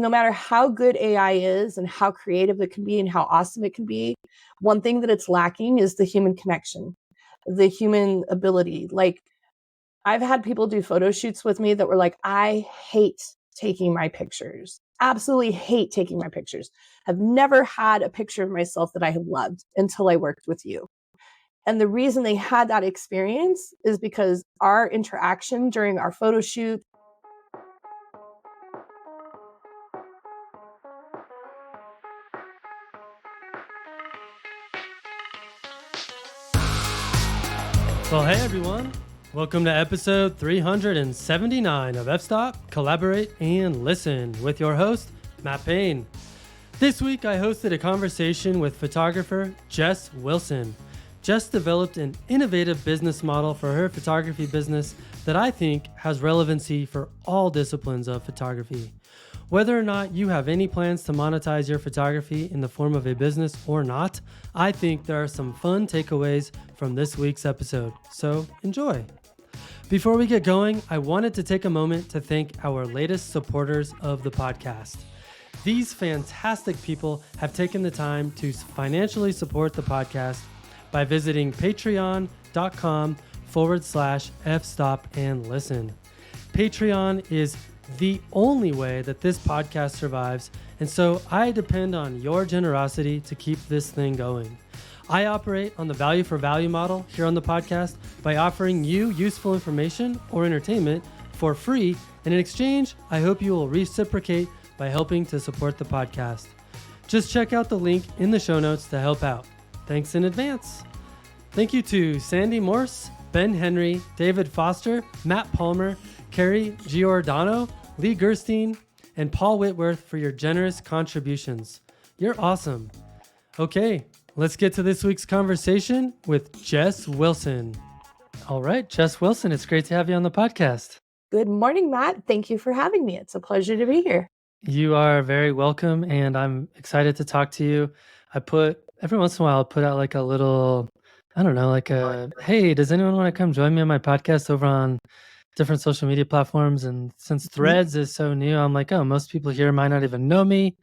no matter how good AI is and how creative it can be and how awesome it can be, one thing that it's lacking is the human connection, the human ability. Like, I've had people do photo shoots with me that were like, I hate taking my pictures. Absolutely hate taking my pictures. I've never had a picture of myself that I have loved until I worked with you. And the reason they had that experience is because our interaction during our photo shoot. Well, hey everyone. Welcome to episode 379 of F-Stop, Collaborate, and Listen with your host, Matt Payne. This week, I hosted a conversation with photographer Jess Wilson. Jess developed an innovative business model for her photography business that I think has relevancy for all disciplines of photography. Whether or not you have any plans to monetize your photography in the form of a business or not, I think there are some fun takeaways from this week's episode, so enjoy. Before we get going, I wanted to take a moment to thank our latest supporters of the podcast. These fantastic people have taken the time to financially support the podcast by visiting patreon.com/fstopandlisten. Patreon is the only way that this podcast survives, and so I depend on your generosity to keep this thing going. I operate on the value for value model here on the podcast by offering you useful information or entertainment for free, and in exchange, I hope you will reciprocate by helping to support the podcast. Just check out the link in the show notes to help out. Thanks in advance. Thank you to Sandy Morse, Ben Henry, David Foster, Matt Palmer, Carrie Giordano, Lee Gerstein, and Paul Whitworth for your generous contributions. You're awesome. Okay, let's get to this week's conversation with Jess Wilson. All right, Jess Wilson, it's great to have you on the podcast. Good morning, Matt. Thank you for having me. It's a pleasure to be here. You are very welcome, and I'm excited to talk to you. Every once in a while, I'll put out like a little, hey, does anyone want to come join me on my podcast over on different social media platforms? And since Threads is so new, I'm like, oh, most people here might not even know me.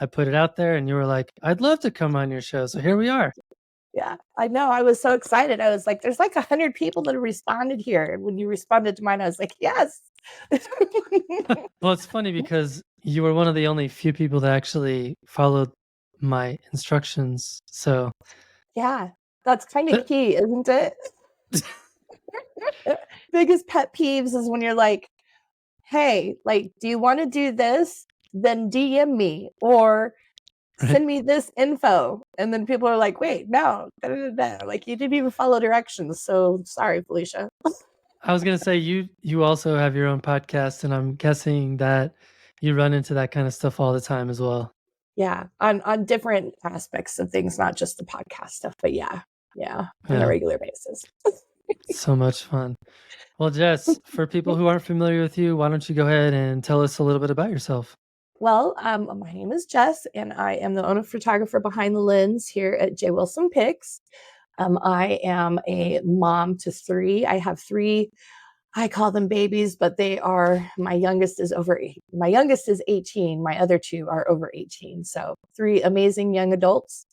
I put it out there and you were like, I'd love to come on your show. So here we are. Yeah, I know. I was so excited. I was like, there's like 100 people that have responded here. And when you responded to mine, I was like, yes. Well, it's funny because you were one of the only few people that actually followed my instructions. So yeah, that's kind of key, isn't it? Biggest pet peeves is when you're like, hey, like, do you want to do this? Then DM me or send me this info. And then people are like, wait, no, like you didn't even follow directions. So sorry, Felicia. I was going to say, you also have your own podcast, and I'm guessing that you run into that kind of stuff all the time as well. Yeah, on different aspects of things, not just the podcast stuff, but yeah, on a regular basis. So much fun. Well, Jess, for people who aren't familiar with you, why don't you go ahead and tell us a little bit about yourself? Well, my name is Jess, and I am the owner photographer behind the lens here at J. Wilson Pics. I am a mom to 3. I have 3. I call them babies, but they are, my youngest is 18. My other 2 are over 18. So 3 amazing young adults.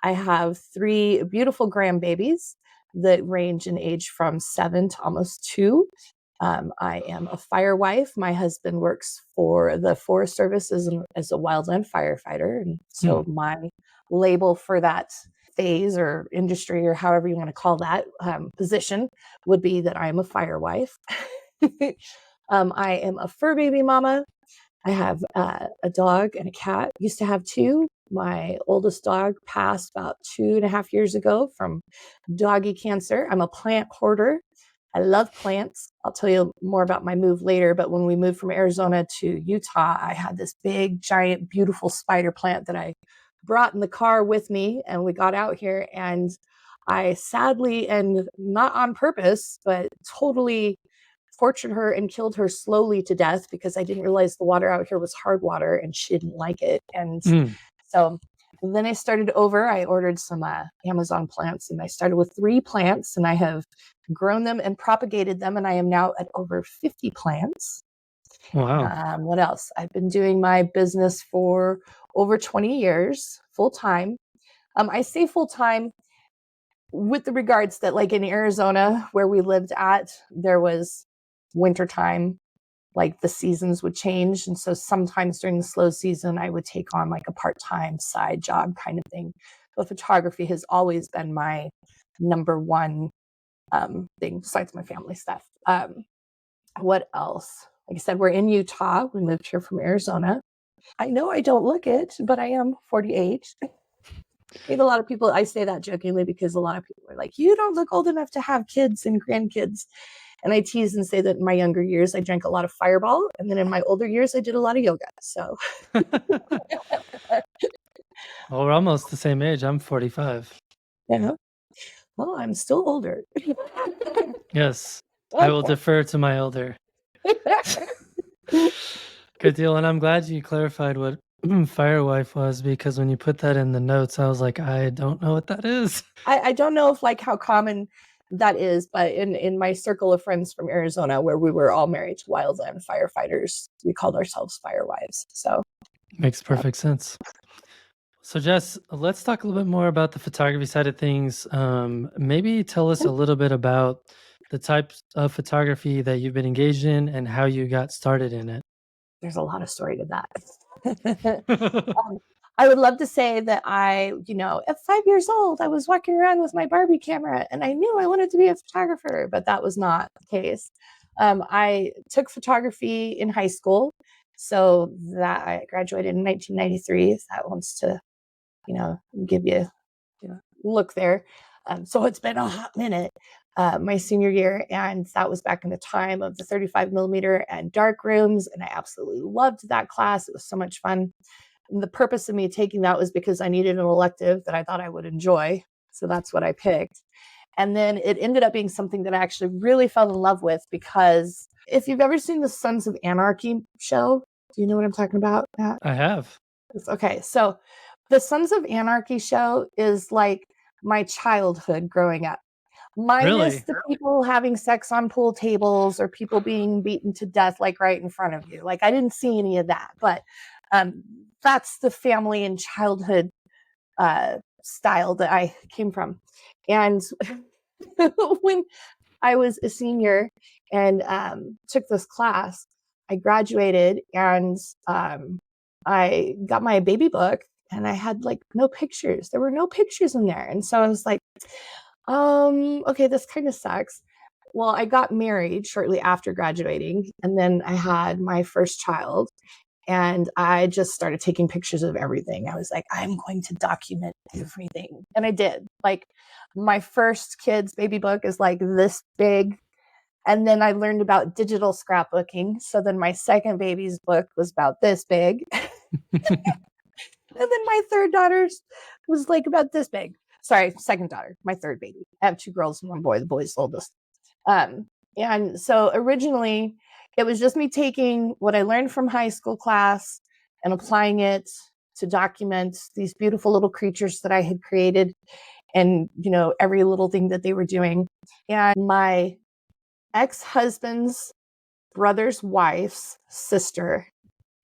I have 3 beautiful grandbabies that range in age from 7 to almost 2. I am a fire wife. My husband works for the Forest Service as a wildland firefighter. And so my label for that phase or industry or however you want to call that position would be that I am a fire wife. I am a fur baby mama. I have a dog and a cat. Used to have 2. My oldest dog passed about 2.5 years ago from doggy cancer. I'm a plant hoarder. I love plants. I'll tell you more about my move later, but when we moved from Arizona to Utah, I had this big, giant, beautiful spider plant that I brought in the car with me, and we got out here, and I sadly, and not on purpose, but totally tortured her and killed her slowly to death because I didn't realize the water out here was hard water and she didn't like it. And so then I started over. I ordered some Amazon plants, and I started with 3 plants, and I have grown them and propagated them, and I am now at over 50 plants. Wow. What else? I've been doing my business for over 20 years, full time. I say full time with the regards that, like in Arizona, where we lived at, there was wintertime, like the seasons would change. And so sometimes during the slow season, I would take on like a part time side job kind of thing. But photography has always been my number one thing besides my family stuff. What else? Like I said, we're in Utah. We moved here from Arizona. I know I don't look it, but I am 48. I think a lot of people, I say that jokingly because a lot of people are like, you don't look old enough to have kids and grandkids. And I tease and say that in my younger years, I drank a lot of Fireball. And then in my older years, I did a lot of yoga. So, Well, we're almost the same age. I'm 45. yeah. Well, I'm still older. Yes, I will defer to my elder. Good deal. And I'm glad you clarified what Firewife was, because when you put that in the notes, I was like, I don't know what that is. I don't know if like how common that is, but in my circle of friends from Arizona, where we were all married to wildland firefighters, we called ourselves Firewives. So Makes perfect sense. So, Jess, let's talk a little bit more about the photography side of things. Maybe tell us a little bit about the types of photography that you've been engaged in and how you got started in it. there's a lot of story to that. I would love to say that at 5 years old, I was walking around with my Barbie camera and I knew I wanted to be a photographer, but that was not the case. I took photography in high school. So that I graduated in 1993. If that wants to, give you, look there. So it's been a hot minute, my senior year. And that was back in the time of the 35 millimeter and dark rooms. And I absolutely loved that class. It was so much fun. And the purpose of me taking that was because I needed an elective that I thought I would enjoy. So that's what I picked. And then it ended up being something that I actually really fell in love with, because if you've ever seen the Sons of Anarchy show, do you know what I'm talking about, Matt? I have. Okay. So the Sons of Anarchy show is like my childhood growing up, minus Really? the people having sex on pool tables or people being beaten to death, like right in front of you. Like I didn't see any of that, but that's the family and childhood style that I came from. And when I was a senior and took this class, I graduated and I got my baby book and I had like no pictures. There were no pictures in there. And so I was like, okay, this kind of sucks. Well, I got married shortly after graduating, and then I had my first child, and I just started taking pictures of everything. I was like, I'm going to document everything. And I did. Like, my first kid's baby book is like this big. And then I learned about digital scrapbooking. So then my second baby's book was about this big. And then my third daughter's was like about this big. Sorry, second daughter, my third baby. I have two girls and one boy. The boy's oldest. And so originally, it was just me taking what I learned from high school class and applying it to document these beautiful little creatures that I had created, and every little thing that they were doing. And my ex-husband's brother's wife's sister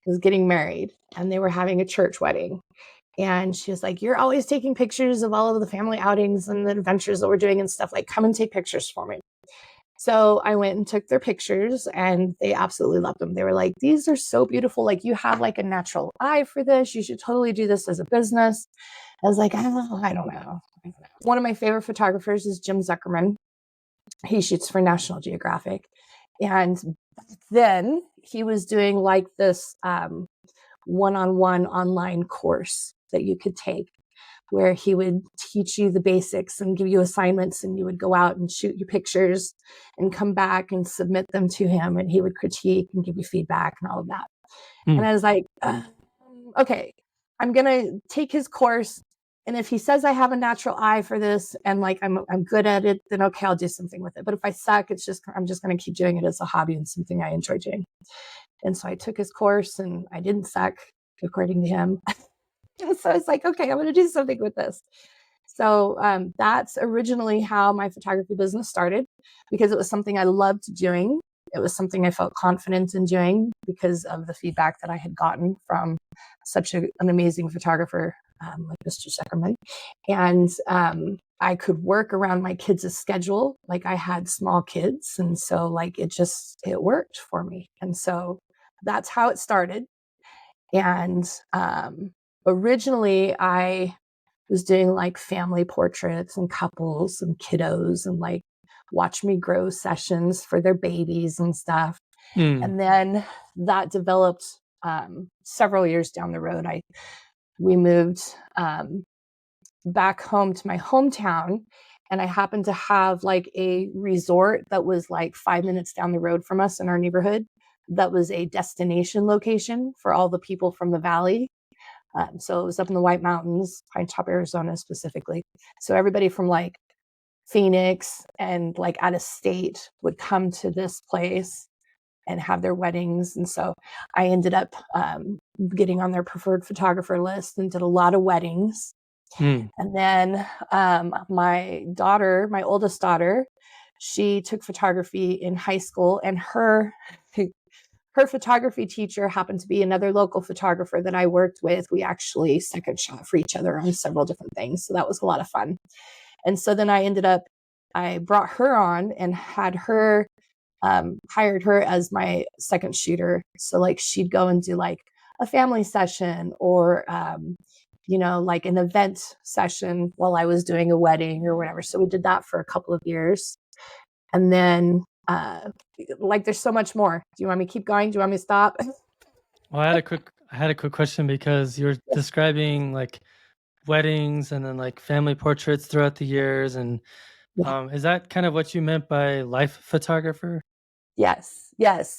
was getting married, and they were having a church wedding. And she was like, you're always taking pictures of all of the family outings and the adventures that we're doing and stuff. Like, come and take pictures for me. So I went and took their pictures, and they absolutely loved them. They were like, these are so beautiful. Like, you have like a natural eye for this. You should totally do this as a business. I was like, I don't know. One of my favorite photographers is Jim Zuckerman. He shoots for National Geographic. And then he was doing like this one-on-one online course that you could take, where he would teach you the basics and give you assignments, and you would go out and shoot your pictures and come back and submit them to him, and he would critique and give you feedback and all of that. And I was like, okay, I'm going to take his course. And if he says I have a natural eye for this and like I'm good at it, then okay, I'll do something with it. But if I suck, I'm just going to keep doing it as a hobby and something I enjoy doing. And so I took his course and I didn't suck, according to him. So I was like, okay, I'm going to do something with this. So that's originally how my photography business started, because it was something I loved doing. it was something I felt confident in doing because of the feedback that I had gotten from such an amazing photographer like Mr. Zuckerman. And I could work around my kids' schedule. Like I had small kids. And so like it worked for me. And so that's how it started. And originally I was doing like family portraits and couples and kiddos and like watch me grow sessions for their babies and stuff. And then that developed several years down the road. We moved back home to my hometown, and I happened to have like a resort that was like 5 minutes down the road from us in our neighborhood. That was a destination location for all the people from the valley. So it was up in the White Mountains, Pine Top, Arizona specifically. So everybody from like Phoenix and like out of state would come to this place and have their weddings. And so I ended up getting on their preferred photographer list and did a lot of weddings. And then my oldest daughter, she took photography in high school, and her photography teacher happened to be another local photographer that I worked with. We actually second shot for each other on several different things. So that was a lot of fun. And so then I brought her on and had her, hired her as my second shooter. So like she'd go and do like a family session or, like an event session while I was doing a wedding or whatever. So we did that for a couple of years. And then like there's so much more. Do you want me to keep going? Do you want me to stop? Well, I had a quick question because you're describing like weddings and then like family portraits throughout the years, and is that kind of what you meant by life photographer? Yes.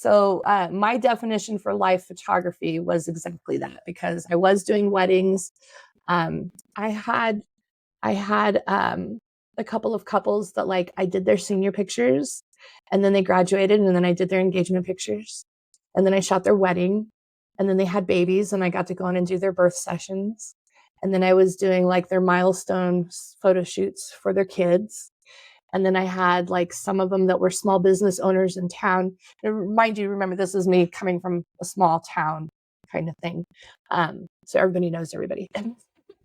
So my definition for life photography was exactly that, because I was doing weddings. I had a couple of couples that like I did their senior pictures, and then they graduated, and then I did their engagement pictures, and then I shot their wedding, and then they had babies, and I got to go in and do their birth sessions. And then I was doing like their milestone photo shoots for their kids. And then I had like some of them that were small business owners in town. And mind you, remember, this is me coming from a small town kind of thing. So everybody knows everybody.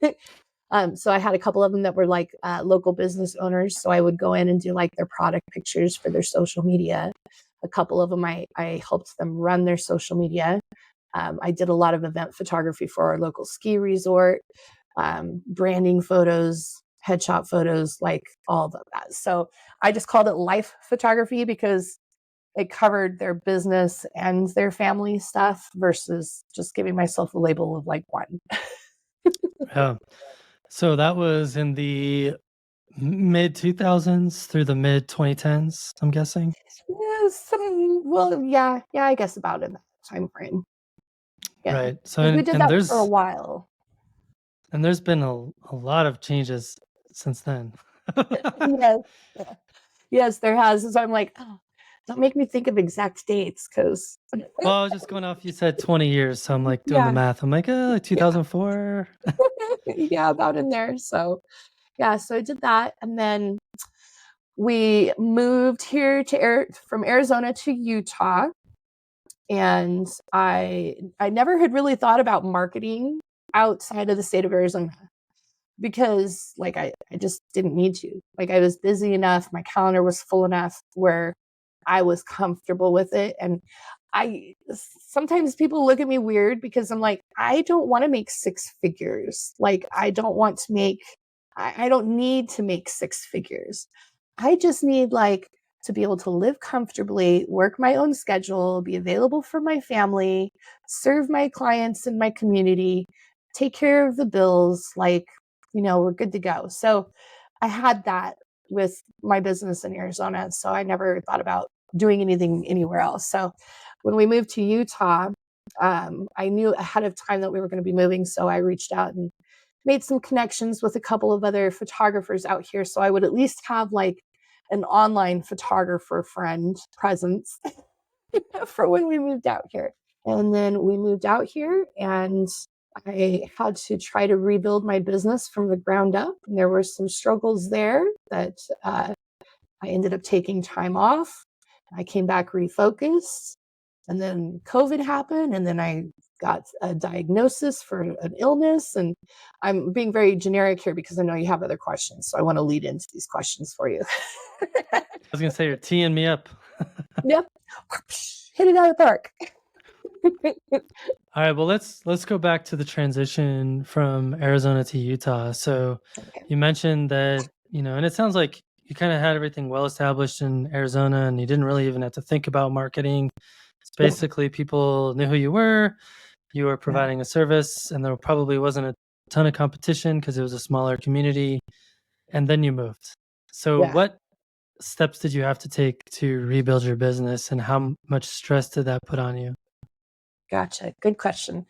So I had a couple of them that were like local business owners. So I would go in and do like their product pictures for their social media. A couple of them, I helped them run their social media. I did a lot of event photography for our local ski resort, branding photos, headshot photos, like all of that. So I just called it life photography because it covered their business and their family stuff versus just giving myself a label of like one. Yeah. So that was in the mid 2000s through the mid 2010s, I'm guessing. Yeah, I guess about in that time frame. Yeah, Right. So because we did and that for a while. there's been a lot of changes since then. Yes, yes, there has. So I'm like, oh, don't make me think of exact dates, because Well, I was just going off, you said 20 years, so I'm like doing the yeah, math. I'm like, like 2004. yeah, about in there. So yeah, so I did that, and then we moved here from Arizona to Utah, and I never had really thought about marketing outside of the state of Arizona, because like I just didn't need to. Like I was busy enough, my calendar was full enough where I was comfortable with it. And I sometimes people look at me weird because I'm like, I don't want to make six figures. Like I don't need to make six figures. I just need like to be able to live comfortably, work my own schedule, be available for my family, serve my clients in my community, take care of the bills, like, we're good to go. So I had that with my business in Arizona. So I never thought about doing anything anywhere else. So when we moved to Utah, I knew ahead of time that we were going to be moving. So I reached out and made some connections with a couple of other photographers out here. So I would at least have like an online photographer friend presence for when we moved out here. And then we moved out here, and I had to try to rebuild my business from the ground up. And there were some struggles there that I ended up taking time off. I came back refocused, and then COVID happened, and then I got a diagnosis for an illness. And I'm being very generic here because I know you have other questions, so I want to lead into these questions for you. I was gonna say you're teeing me up. Yep, hit it out of the park. All right, well let's go back to the transition from Arizona to Utah. So Okay. you mentioned that, and it sounds like you kind of had everything well established in Arizona and you didn't really even have to think about marketing. It's Yeah, basically people knew who you were yeah, providing a service, and there probably wasn't a ton of competition because it was a smaller community, and then you moved. So yeah. what steps did you have to take to rebuild your business, and how much stress did that put on you? Gotcha. Good question.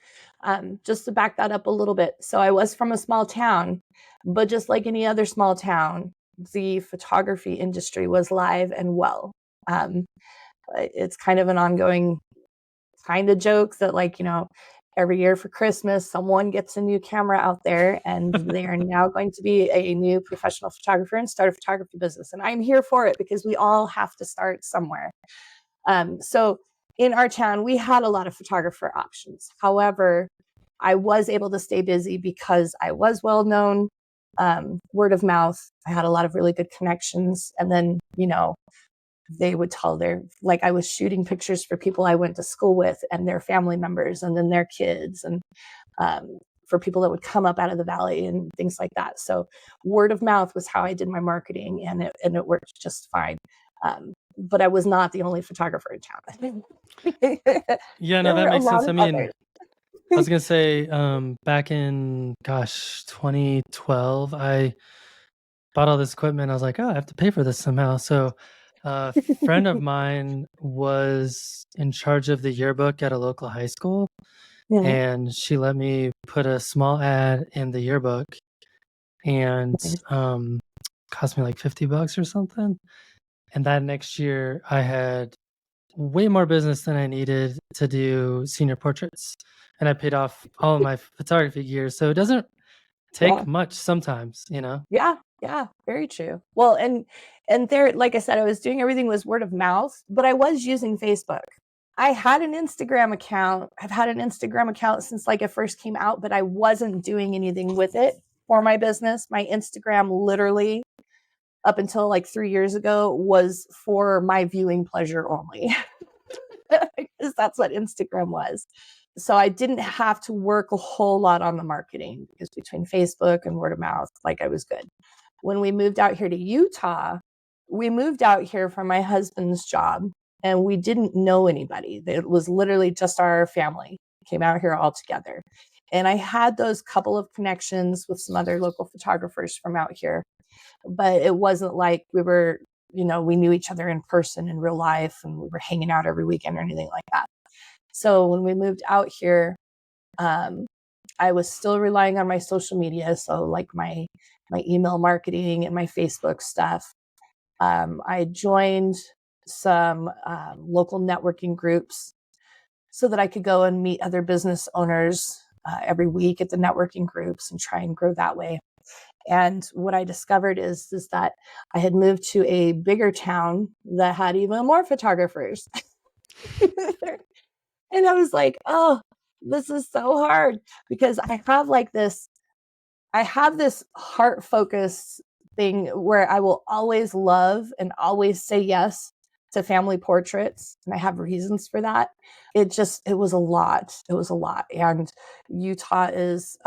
Just to back that up a little bit. So I was from a small town, but just like any other small town, the photography industry was live and well. Um, it's kind of an ongoing kind of joke that, like, every year for Christmas, someone gets a new camera out there and they are now going to be a new professional photographer and start a photography business. And I'm here for it because we all have to start somewhere. So in our town, we had a lot of photographer options. However, I was able to stay busy because I was well known, word of mouth. I had a lot of really good connections. And then, they would tell like, I was shooting pictures for people I went to school with and their family members and then their kids, and for people that would come up out of the valley and things like that. So word of mouth was how I did my marketing, and it worked just fine. But I was not the only photographer in town. Yeah, no, There that were a makes lot sense. I of mean, others. I was gonna say, back in 2012, I bought all this equipment. I was like, oh, I have to pay for this somehow. So a friend of mine was in charge of the yearbook at a local high school, Yeah. and she let me put a small ad in the yearbook, and Nice. cost me like $50 or something. And that next year, I had way more business than I needed to do senior portraits, and I paid off all of my photography gear. So it doesn't Yeah. take much sometimes. Yeah, yeah, very true. Well, and there, like I said, I was doing everything was word of mouth, but I was using Facebook. I had an Instagram account. I've had an Instagram account since like it first came out, but I wasn't doing anything with it for my business. My Instagram literally up until like 3 years ago was for my viewing pleasure only. Because that's what Instagram was. So I didn't have to work a whole lot on the marketing because between Facebook and word of mouth, like, I was good. When we moved out here to Utah, we moved out here for my husband's job, and we didn't know anybody. It was literally just our family came out here all together. And I had those couple of connections with some other local photographers from out here, but it wasn't like we knew each other in person in real life and we were hanging out every weekend or anything like that. So when we moved out here, um, I was still relying on my social media. So like my email marketing and my Facebook stuff. I joined some local networking groups so that I could go and meet other business owners every week at the networking groups and try and grow that way. And what I discovered is that I had moved to a bigger town that had even more photographers. And I was like, oh, this is so hard because I have this heart focus thing where I will always love and always say yes to family portraits. And I have reasons for that. It was a lot. It was a lot. And Utah is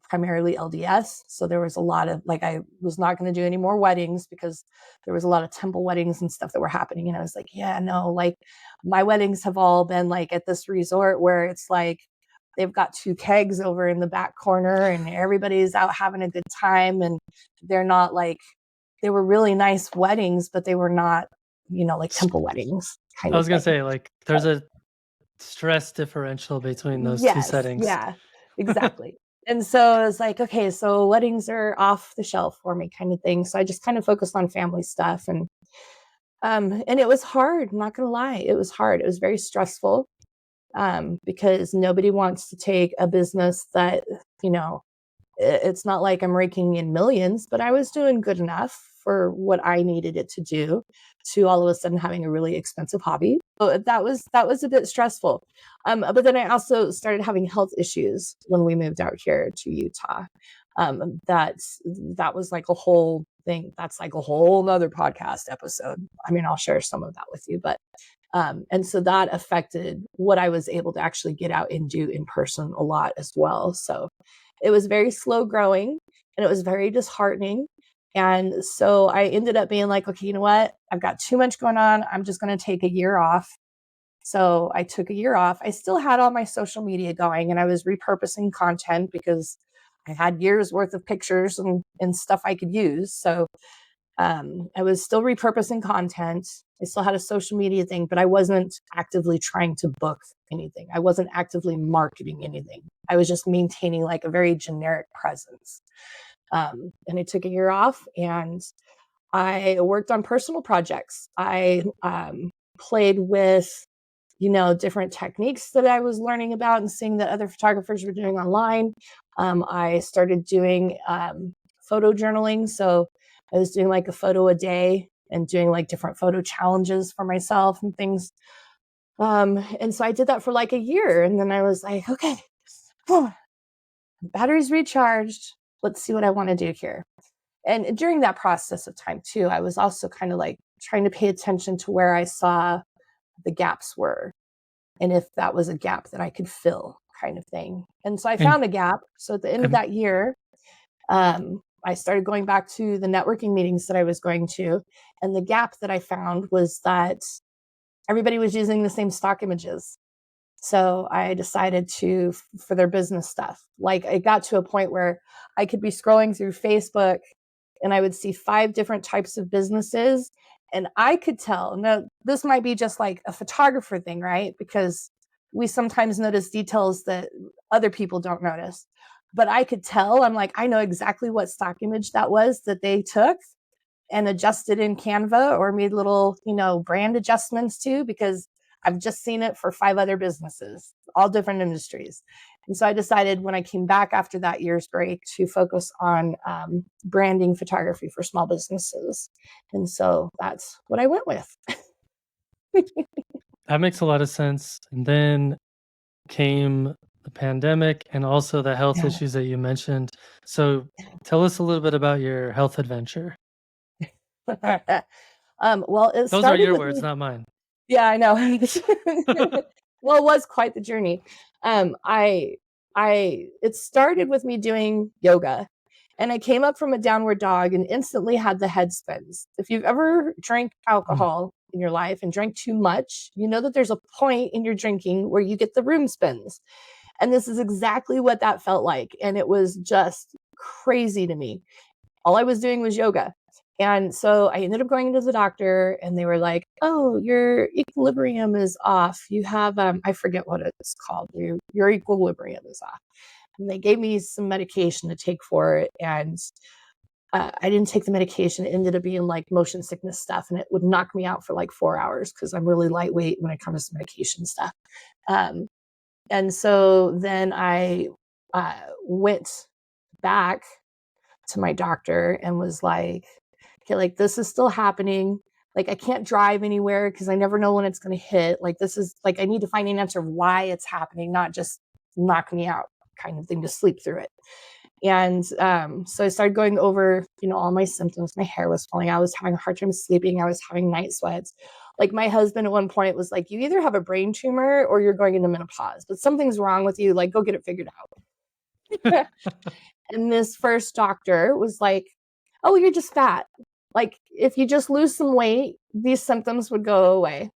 primarily LDS. So there was a lot of, like, I was not going to do any more weddings because there was a lot of temple weddings and stuff that were happening. And I was like, yeah, no, like, my weddings have all been like at this resort where it's like, they've got two kegs over in the back corner and everybody's out having a good time. And they're not like, they were really nice weddings, but they were not, like temple weddings kind I of was gonna thing. say, like, there's a stress differential between those two Yes. settings. Yeah, exactly. And so I was like, okay, so weddings are off the shelf for me kind of thing. So I just kind of focused on family stuff. And it was hard, I'm not gonna lie. It was hard. It was very stressful. Because nobody wants to take a business that, it's not like I'm raking in millions, but I was doing good enough for what I needed it to do, to all of a sudden having a really expensive hobby. So that was a bit stressful. But then I also started having health issues when we moved out here to Utah. That was like a whole thing. That's like a whole nother podcast episode. I mean, I'll share some of that with you, but and so that affected what I was able to actually get out and do in person a lot as well. So it was very slow growing and it was very disheartening. And so I ended up being like, okay, you know what? I've got too much going on. I'm just going to take a year off. So I took a year off. I still had all my social media going and I was repurposing content because I had years worth of pictures and stuff I could use. So I was still repurposing content. I still had a social media thing, but I wasn't actively trying to book anything. I wasn't actively marketing anything. I was just maintaining like a very generic presence. And I took a year off and I worked on personal projects. I played with, different techniques that I was learning about and seeing that other photographers were doing online. I started doing photo journaling. So I was doing like a photo a day and doing like different photo challenges for myself and things. And so I did that for like a year. And then I was like, okay, battery's recharged. Let's see what I want to do here. And during that process of time too, I was also kind of like trying to pay attention to where I saw the gaps were and if that was a gap that I could fill kind of thing. And so I found a gap. So at the end of that year, I started going back to the networking meetings that I was going to. And the gap that I found was that everybody was using the same stock images. So I decided for their business stuff. Like it got to a point where I could be scrolling through Facebook and I would see 5 different types of businesses. And I could tell, now this might be just like a photographer thing, right? Because we sometimes notice details that other people don't notice. But I could tell, I'm like, I know exactly what stock image that was that they took and adjusted in Canva or made little, brand adjustments to, because I've just seen it for 5 other businesses, all different industries. And so I decided when I came back after that year's break to focus on branding photography for small businesses. And so that's what I went with. That makes a lot of sense. And then came the pandemic and also the health issues that you mentioned. So tell us a little bit about your health adventure. Well, it Those are started your with words, me. not mine. Yeah, I know. Well, it was quite the journey. It started with me doing yoga, and I came up from a downward dog and instantly had the head spins. If you've ever drank alcohol in your life and drank too much, you know that there's a point in your drinking where you get the room spins. And this is exactly what that felt like. And it was just crazy to me. All I was doing was yoga. And so I ended up going to the doctor and they were like, oh, your equilibrium is off. You have, I forget what it's called. Your equilibrium is off. And they gave me some medication to take for it. And I didn't take the medication. It ended up being like motion sickness stuff. And it would knock me out for like 4 hours because I'm really lightweight when it comes to medication stuff. And so then I went back to my doctor and was like, okay, like this is still happening. Like I can't drive anywhere because I never know when it's going to hit. Like this is like, I need to find an answer of why it's happening, not just knock me out kind of thing to sleep through it. And so I started going over, all my symptoms. My hair was falling out. I was having a hard time sleeping. I was having night sweats. Like my husband at one point was like, you either have a brain tumor or you're going into menopause, but something's wrong with you. Like, go get it figured out. And this first doctor was like, oh, you're just fat. Like, if you just lose some weight, these symptoms would go away.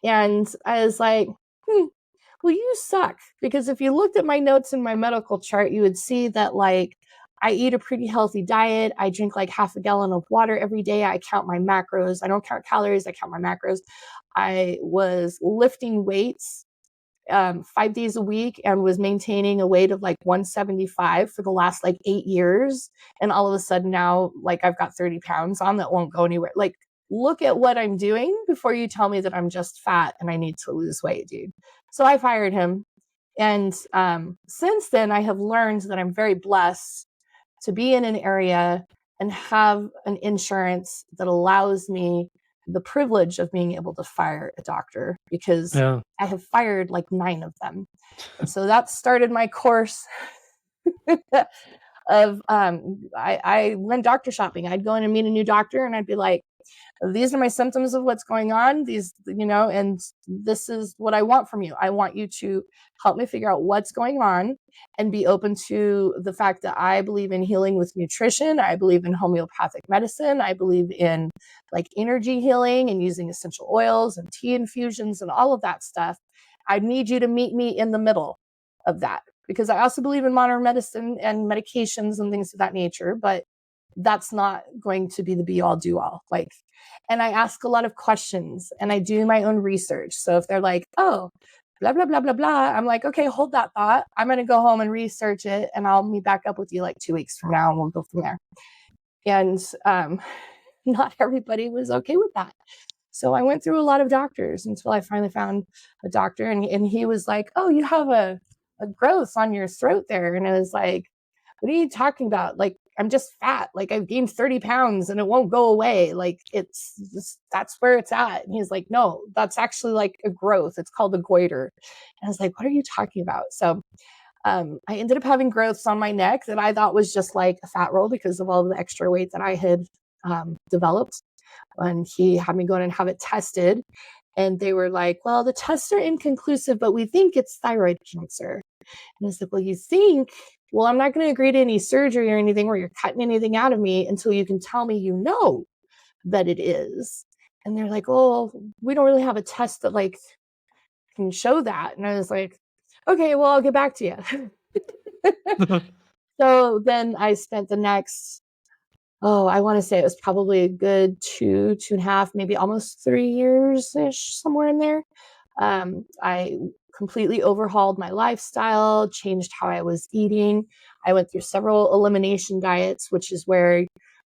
And I was like, well, you suck. Because if you looked at my notes in my medical chart, you would see that, like, I eat a pretty healthy diet. I drink like half a gallon of water every day. I count my macros. I don't count calories. I count my macros. I was lifting weights 5 days a week and was maintaining a weight of like 175 for the last like 8 years. And all of a sudden now, like I've got 30 pounds on that won't go anywhere. Like, look at what I'm doing before you tell me that I'm just fat and I need to lose weight, dude. So I fired him. And since then, I have learned that I'm very blessed to be in an area and have an insurance that allows me the privilege of being able to fire a doctor, because Yeah. I have fired like 9 of them. And so that started my course of I went doctor shopping. I'd go in and meet a new doctor and I'd be like, these are my symptoms of what's going on, these, and this is what I want from you. I want you to help me figure out what's going on and be open to the fact that I believe in healing with nutrition. I believe in homeopathic medicine. I believe in like energy healing and using essential oils and tea infusions and all of that stuff. I need you to meet me in the middle of that, because I also believe in modern medicine and medications and things of that nature, but that's not going to be the be all do all. And I ask a lot of questions and I do my own research. So if they're like, oh, blah, blah, blah, blah, blah, I'm like, okay, hold that thought. I'm going to go home and research it and I'll meet back up with you like 2 weeks from now and we'll go from there. And not everybody was okay with that. So I went through a lot of doctors until I finally found a doctor, and he was like, oh, you have a growth on your throat there. And I was like, what are you talking about? Like, I'm just fat. Like, I've gained 30 pounds and it won't go away. Like, it's just, that's where it's at. And he's like, no, that's actually like a growth. It's called a goiter. And I was like, what are you talking about? So I ended up having growths on my neck that I thought was just like a fat roll because of all the extra weight that I had developed. And he had me go in and have it tested. And they were like, well, the tests are inconclusive, but we think it's thyroid cancer. And I said, well, you think? Well, I'm not going to agree to any surgery or anything where you're cutting anything out of me until you can tell me you know that it is. And they're like, oh, we don't really have a test that like can show that. And I was like, okay, well, I'll get back to you. So then I spent the next, I want to say it was probably a good 2.5, maybe almost 3 years-ish, somewhere in there. I completely overhauled my lifestyle, changed how I was eating. I went through several elimination diets, which is where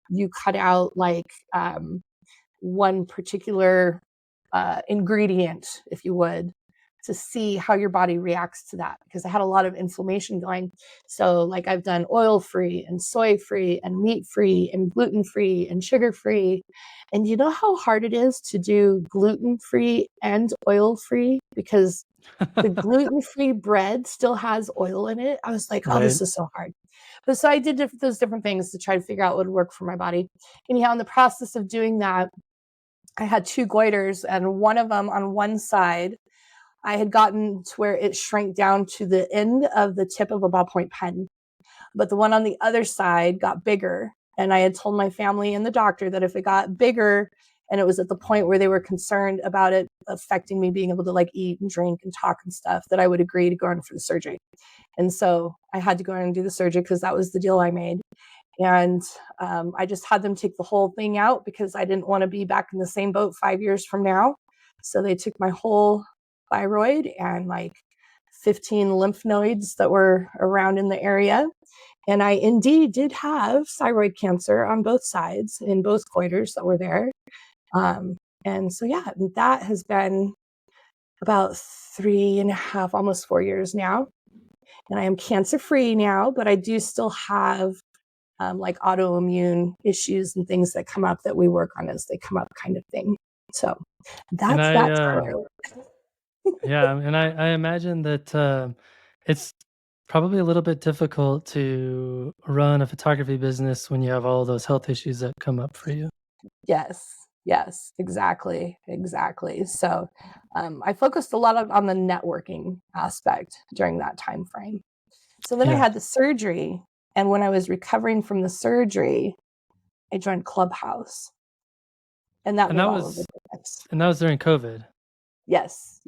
you cut out like one particular ingredient, if you would, to see how your body reacts to that, because I had a lot of inflammation going. So like I've done oil-free and soy-free and meat-free and gluten-free and sugar-free. And you know how hard it is to do gluten-free and oil-free, because the gluten-free bread still has oil in it. I was like, oh, this is so hard. But so I did those different things to try to figure out what would work for my body. Anyhow, in the process of doing that, I had 2 goiters, and one of them on one side, I had gotten to where it shrank down to the end of the tip of a ballpoint pen. But the one on the other side got bigger. And I had told my family and the doctor that if it got bigger and it was at the point where they were concerned about it affecting me being able to like eat and drink and talk and stuff, that I would agree to go in for the surgery. And so I had to go in and do the surgery because that was the deal I made. And I just had them take the whole thing out because I didn't want to be back in the same boat 5 years from now. So they took my whole thyroid and like 15 lymph nodes that were around in the area. And I indeed did have thyroid cancer on both sides in both goiters that were there. And so, yeah, that has been about 3.5, almost 4 years now. And I am cancer free now, but I do still have like autoimmune issues and things that come up that we work on as they come up, kind of thing. So that's that story. Yeah, and I imagine that it's probably a little bit difficult to run a photography business when you have all those health issues that come up for you. Yes, exactly. So I focused a lot on the networking aspect during that time frame. So then I Yeah. had the surgery, and when I was recovering from the surgery, I joined Clubhouse, and that And made that all of the was difference. during COVID. Yes.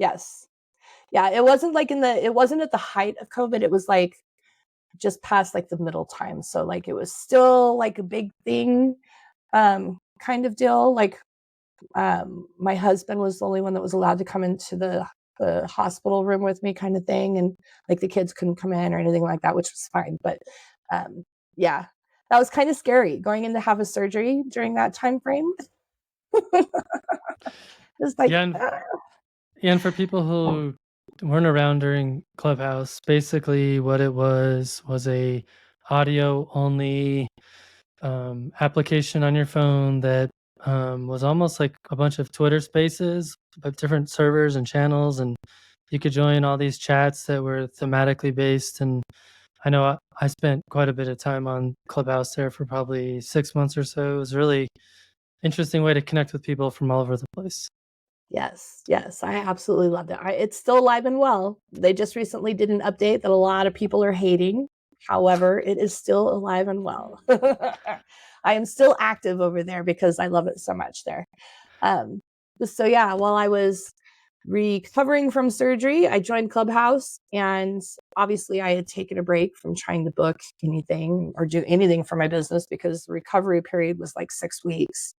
Yeah, it wasn't it wasn't at the height of COVID. It was like just past like the middle time. So like it was still like a big thing, kind of deal. Like my husband was the only one that was allowed to come into the hospital room with me, kind of thing, and like the kids couldn't come in or anything like that, which was fine. But yeah, that was kind of scary going in to have a surgery during that time frame. It's like, Yeah, and for people who weren't around during Clubhouse, basically what it was a audio only application on your phone that was almost like a bunch of Twitter spaces, but different servers and channels, and you could join all these chats that were thematically based. And I know I spent quite a bit of time on Clubhouse there for probably 6 months or so. It was a really interesting way to connect with people from all over the place. Yes, yes, I absolutely loved it. It's still alive and well. They just recently did an update that a lot of people are hating. However, it is still alive and well. I am still active over there because I love it so much there. Um, so yeah, while I was recovering from surgery, I joined Clubhouse, and obviously I had taken a break from trying to book anything or do anything for my business because the recovery period was like 6 weeks.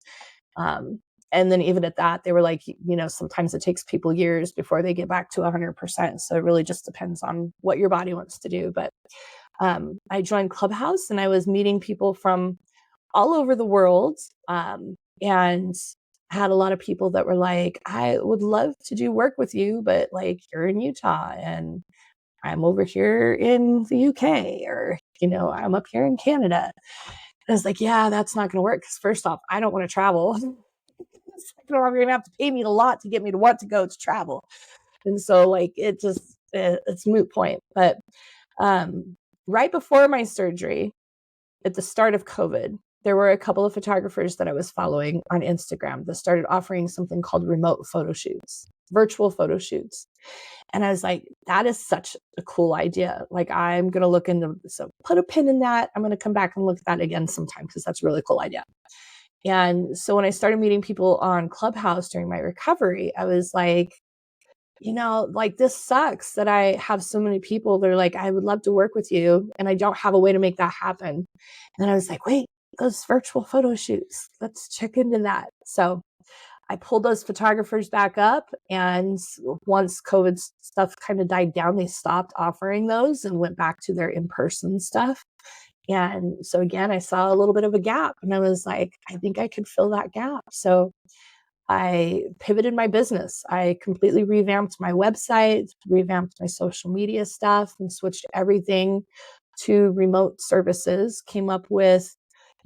Um, and then even at that, they were like, sometimes it takes people years before they get back to 100%. So it really just depends on what your body wants to do. But I joined Clubhouse, and I was meeting people from all over the world, and had a lot of people that were like, I would love to do work with you, but like you're in Utah and I'm over here in the UK, or, I'm up here in Canada. And I was like, yeah, that's not going to work. Because first off, I don't want to travel. You're going to have to pay me a lot to get me to want to go to travel. And so like, it's moot point. But right before my surgery, at the start of COVID, there were a couple of photographers that I was following on Instagram that started offering something called remote photo shoots, virtual photo shoots. And I was like, that is such a cool idea. Like, I'm going to look into, so put a pin in that. I'm going to come back and look at that again sometime because that's a really cool idea. And so when I started meeting people on Clubhouse during my recovery, I was like, like, this sucks that I have so many people that are like, I would love to work with you, and I don't have a way to make that happen. And then I was like, wait, those virtual photo shoots, let's check into that. So I pulled those photographers back up, and once COVID stuff kind of died down, they stopped offering those and went back to their in-person stuff. And so again, I saw a little bit of a gap, and I was like, I think I could fill that gap. So I pivoted my business. I completely revamped my website, revamped my social media stuff, and switched everything to remote services. Came up with,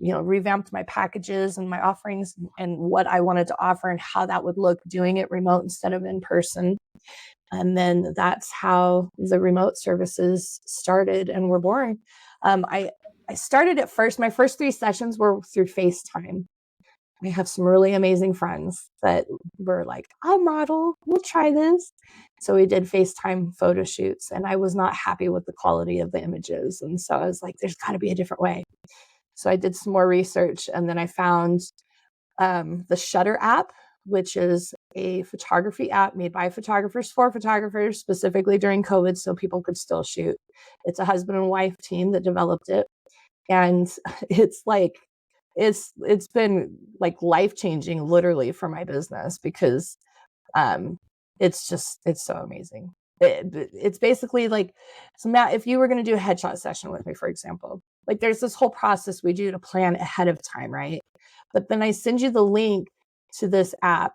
revamped my packages and my offerings and what I wanted to offer and how that would look doing it remote instead of in person. And then that's how the remote services started and were born. I started at first, my first 3 sessions were through FaceTime. I have some really amazing friends that were like, I'll model, we'll try this. So we did FaceTime photo shoots, and I was not happy with the quality of the images. And so I was like, there's got to be a different way. So I did some more research, and then I found the Shutter app, which is a photography app made by photographers for photographers, specifically during COVID, so people could still shoot. It's a husband and wife team that developed it. And it's like, it's been like life-changing literally for my business because it's so amazing. It's basically like, so Matt, if you were going to do a headshot session with me, for example, like there's this whole process we do to plan ahead of time, right? But then I send you the link to this app.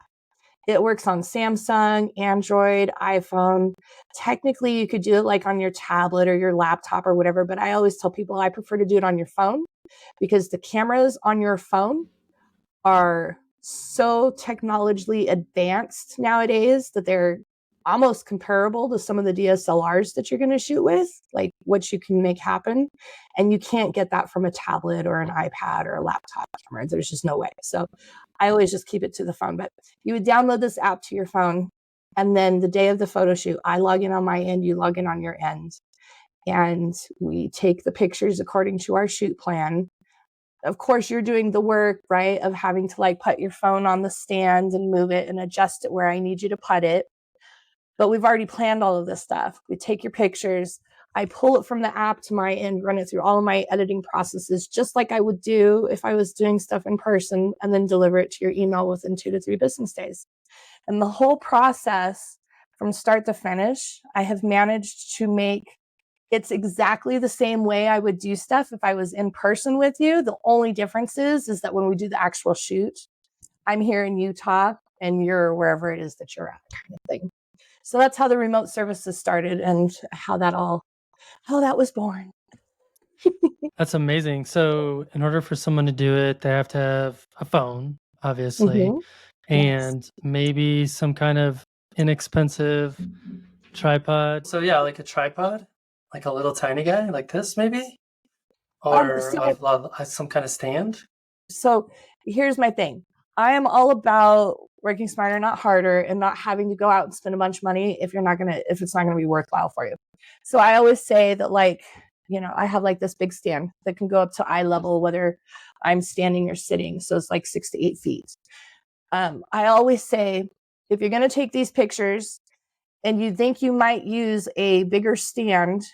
It works on Samsung, Android, iPhone. Technically, you could do it like on your tablet or your laptop or whatever, but I always tell people I prefer to do it on your phone because the cameras on your phone are so technologically advanced nowadays that they're almost comparable to some of the DSLRs that you're going to shoot with, like what you can make happen. And you can't get that from a tablet or an iPad or a laptop camera. There's just no way. So I always just keep it to the phone. But you would download this app to your phone. And then the day of the photo shoot, I log in on my end, you log in on your end. And we take the pictures according to our shoot plan. Of course, you're doing the work, right, of having to like put your phone on the stand and move it and adjust it where I need you to put it. But we've already planned all of this stuff. We take your pictures. I pull it from the app to my end, run it through all of my editing processes, just like I would do if I was doing stuff in person, and then deliver it to your email within 2 to 3 business days. And the whole process from start to finish, I have managed to make it's exactly the same way I would do stuff if I was in person with you. The only difference is that when we do the actual shoot, I'm here in Utah and you're wherever it is that you're at, kind of thing. So that's how the remote services started and how that was born. That's amazing. So in order for someone to do it, they have to have a phone, obviously, Mhm. Yes. and maybe some kind of inexpensive tripod. So yeah, like a tripod, like a little tiny guy like this maybe, or See, some kind of stand. so here's my thing. I am all about working smarter, not harder, and not having to go out and spend a bunch of money if it's not gonna be worthwhile for you. So I always say that, like, I have like this big stand that can go up to eye level, whether I'm standing or sitting. So it's like 6 to 8 feet. I always say, if you're gonna take these pictures and you think you might use a bigger stand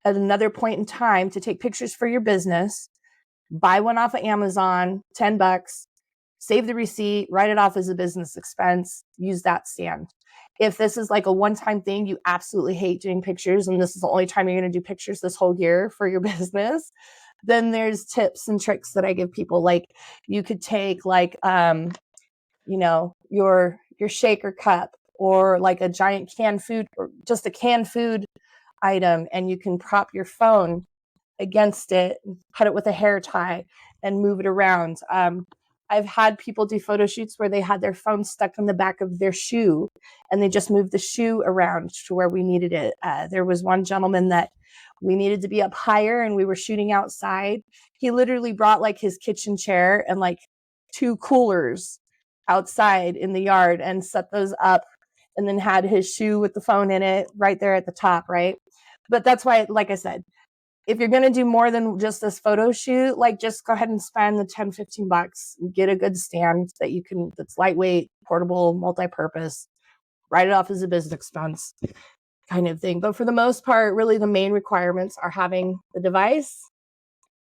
at another point in time to take pictures for your business, buy one off of Amazon, $10, save the receipt, write it off as a business expense, use that stand. If this is like a one-time thing, you absolutely hate doing pictures, and this is the only time you're going to do pictures this whole year for your business, then there's tips and tricks that I give people. Like, you could take like your shaker cup, or like a giant canned food, or just a canned food item, and you can prop your phone against it, cut it with a hair tie, and move it around. I've had people do photo shoots where they had their phone stuck on the back of their shoe, and they just moved the shoe around to where we needed it. There was one gentleman that we needed to be up higher, and we were shooting outside. He literally brought like his kitchen chair and like 2 coolers outside in the yard and set those up, and then had his shoe with the phone in it right there at the top, right? But that's why, like I said, if you're going to do more than just this photo shoot, like, just go ahead and spend the $10-15, get a good stand that's lightweight, portable, multi-purpose, write it off as a business expense kind of thing. But for the most part, really the main requirements are having the device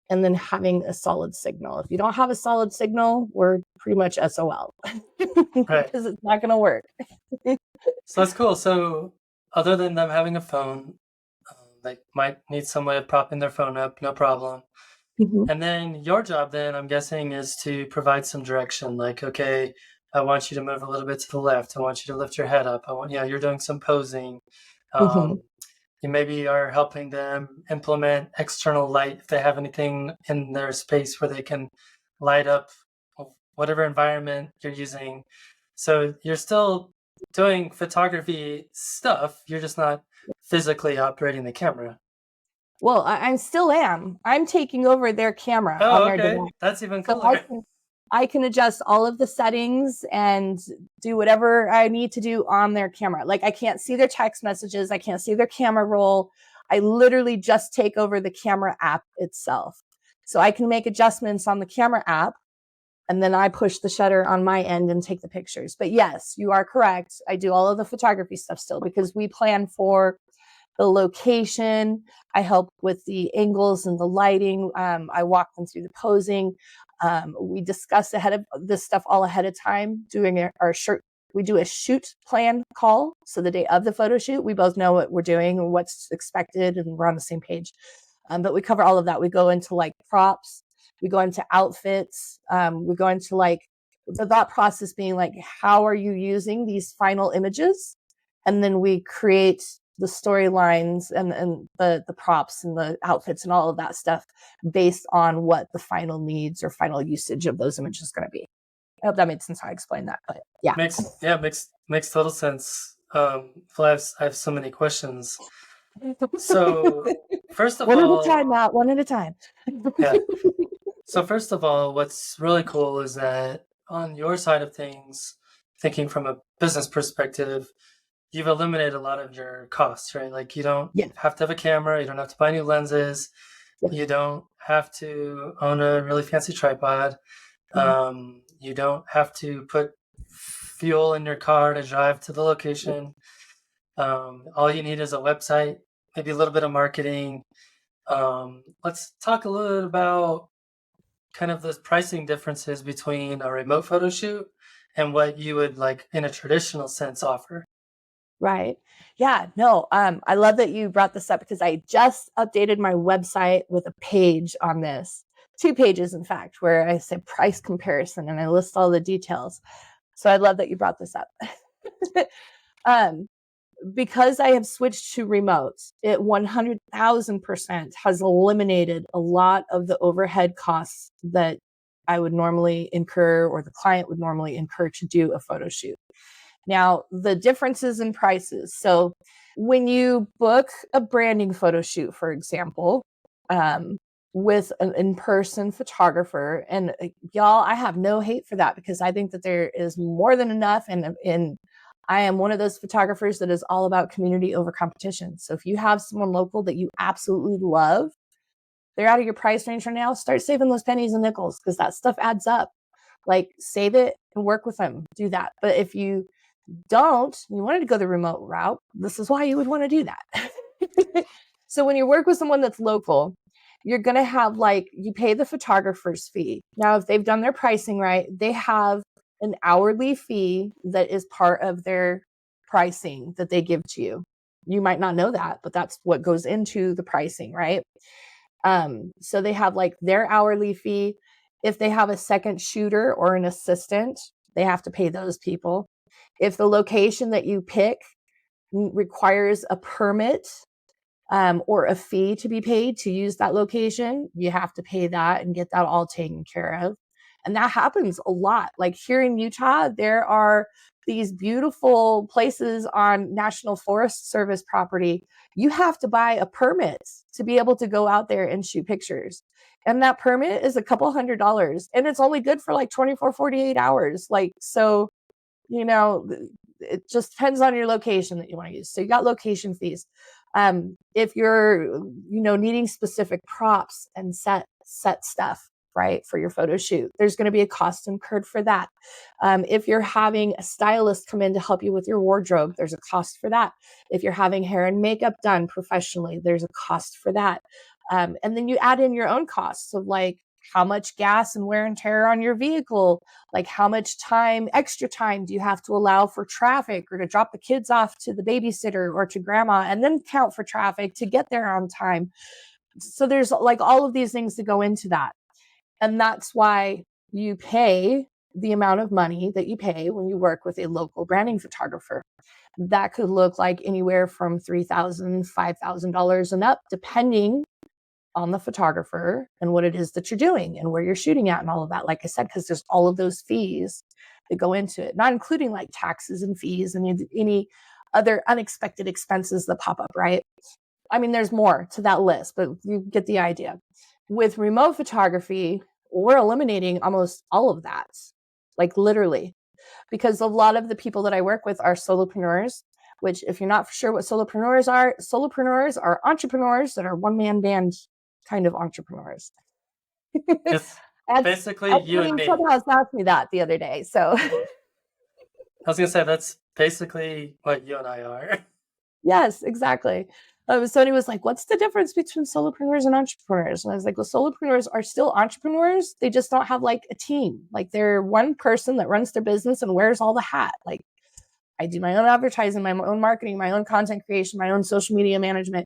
and then having a solid signal. If you don't have a solid signal, we're pretty much SOL Right. because it's not going to work. So that's cool. So other than them having a phone, they might need some way of propping their phone up, no problem. Mhm. And then your job then, I'm guessing, is to provide some direction. Like, okay, I want you to move a little bit to the left. I want you to lift your head up. You're doing some posing. Mhm. You maybe are helping them implement external light if they have anything in their space where they can light up whatever environment you're using. So you're still doing photography stuff. You're just not physically operating the camera. Well, I still am. I'm taking over their camera on Oh, their okay. device. That's even So I cooler. can I can adjust all of the settings and do whatever I need to do on their camera. Like, I can't see their text messages, I can't see their camera roll. I literally just take over the camera app itself. So I can make adjustments on the camera app, and then I push the shutter on my end and take the pictures. But yes, you are correct. I do all of the photography stuff still, because we plan for the location. I help with the angles and the lighting. I walk them through the posing. We discuss ahead of this stuff all ahead of time, doing our shirt. We do a shoot plan call. So the day of the photo shoot, we both know what we're doing and what's expected, and we're on the same page. But we cover all of that. We go into like props, we go into outfits, we go into like the thought process being like, how are you using these final images? And then we create the storylines and the props and the outfits and all of that stuff based on what the final needs or final usage of those images is going to be. I hope that made sense how I explained that, but yeah. Makes total sense. Well, I have so many questions. So first of One at a all, time, Matt, one at a time. yeah. So first of all, what's really cool is that on your side of things, thinking from a business perspective, you've eliminated a lot of your costs, right? Like, you don't Yeah. have to have a camera, you don't have to buy new lenses, Yeah. you don't have to own a really fancy tripod, you don't have to put fuel in your car to drive to the location. All you need is a website, maybe a little bit of marketing. Let's talk a little bit about kind of the pricing differences between a remote photo shoot and what you would, like, in a traditional sense, offer. Right. Yeah. No, I love that you brought this up, because I just updated my website with a page on this. 2 pages, in fact, where I say price comparison and I list all the details. So I love that you brought this up. um, because I have switched to remote, it 100,000% has eliminated a lot of the overhead costs that I would normally incur or the client would normally incur to do a photo shoot. Now, the differences in prices. So when you book a branding photo shoot, for example, with an in-person photographer, and y'all, I have no hate for that because I think that there is more than enough. And I am one of those photographers that is all about community over competition. So if you have someone local that you absolutely love, they're out of your price range right now, start saving those pennies and nickels because that stuff adds up. Like save it and work with them, do that. But if you you wanted to go the remote route, this is why you would want to do that. So when you work with someone that's local, you're going to have you pay the photographer's fee. Now, if they've done their pricing right, they have an hourly fee that is part of their pricing that they give to you. You might not know that, but that's what goes into the pricing, right? So they have their hourly fee. If they have a second shooter or an assistant, they have to pay those people. If the location that you pick requires a permit or a fee to be paid to use that location, you have to pay that and get that all taken care of. And that happens a lot. Like here in Utah, there are these beautiful places on National Forest Service property. You have to buy a permit to be able to go out there and shoot pictures. And that permit is a couple $100 and it's only good for 24, 48 hours. So, it just depends on your location that you want to use. So you got location fees. If you're, needing specific props and set stuff, right, for your photo shoot, there's going to be a cost incurred for that. If you're having a stylist come in to help you with your wardrobe, there's a cost for that. If you're having hair and makeup done professionally, there's a cost for that. And then you add in your own costs of how much gas and wear and tear on your vehicle, how much extra time do you have to allow for traffic or to drop the kids off to the babysitter or to grandma and then count for traffic to get there on time. So there's all of these things that go into that. And that's why you pay the amount of money that you pay when you work with a local branding photographer. That could look like anywhere from $3,000, $5,000 and up, depending on the photographer and what it is that you're doing and where you're shooting at and all of that. Like I said, because there's all of those fees that go into it, not including taxes and fees and any other unexpected expenses that pop up, right? I mean, there's more to that list, but you get the idea. With remote photography, we're eliminating almost all of that, literally, because a lot of the people that I work with are solopreneurs, which if you're not sure what solopreneurs are entrepreneurs that are one-man band kind of entrepreneurs. It's basically you and me. Clubhouse asked me that the other day. So I was going to say, that's basically what you and I are. Yes, exactly. So he was like, what's the difference between solopreneurs and entrepreneurs? And I was like, well, solopreneurs are still entrepreneurs. They just don't have a team. They're one person that runs their business and wears all the hat. I do my own advertising, my own marketing, my own content creation, my own social media management.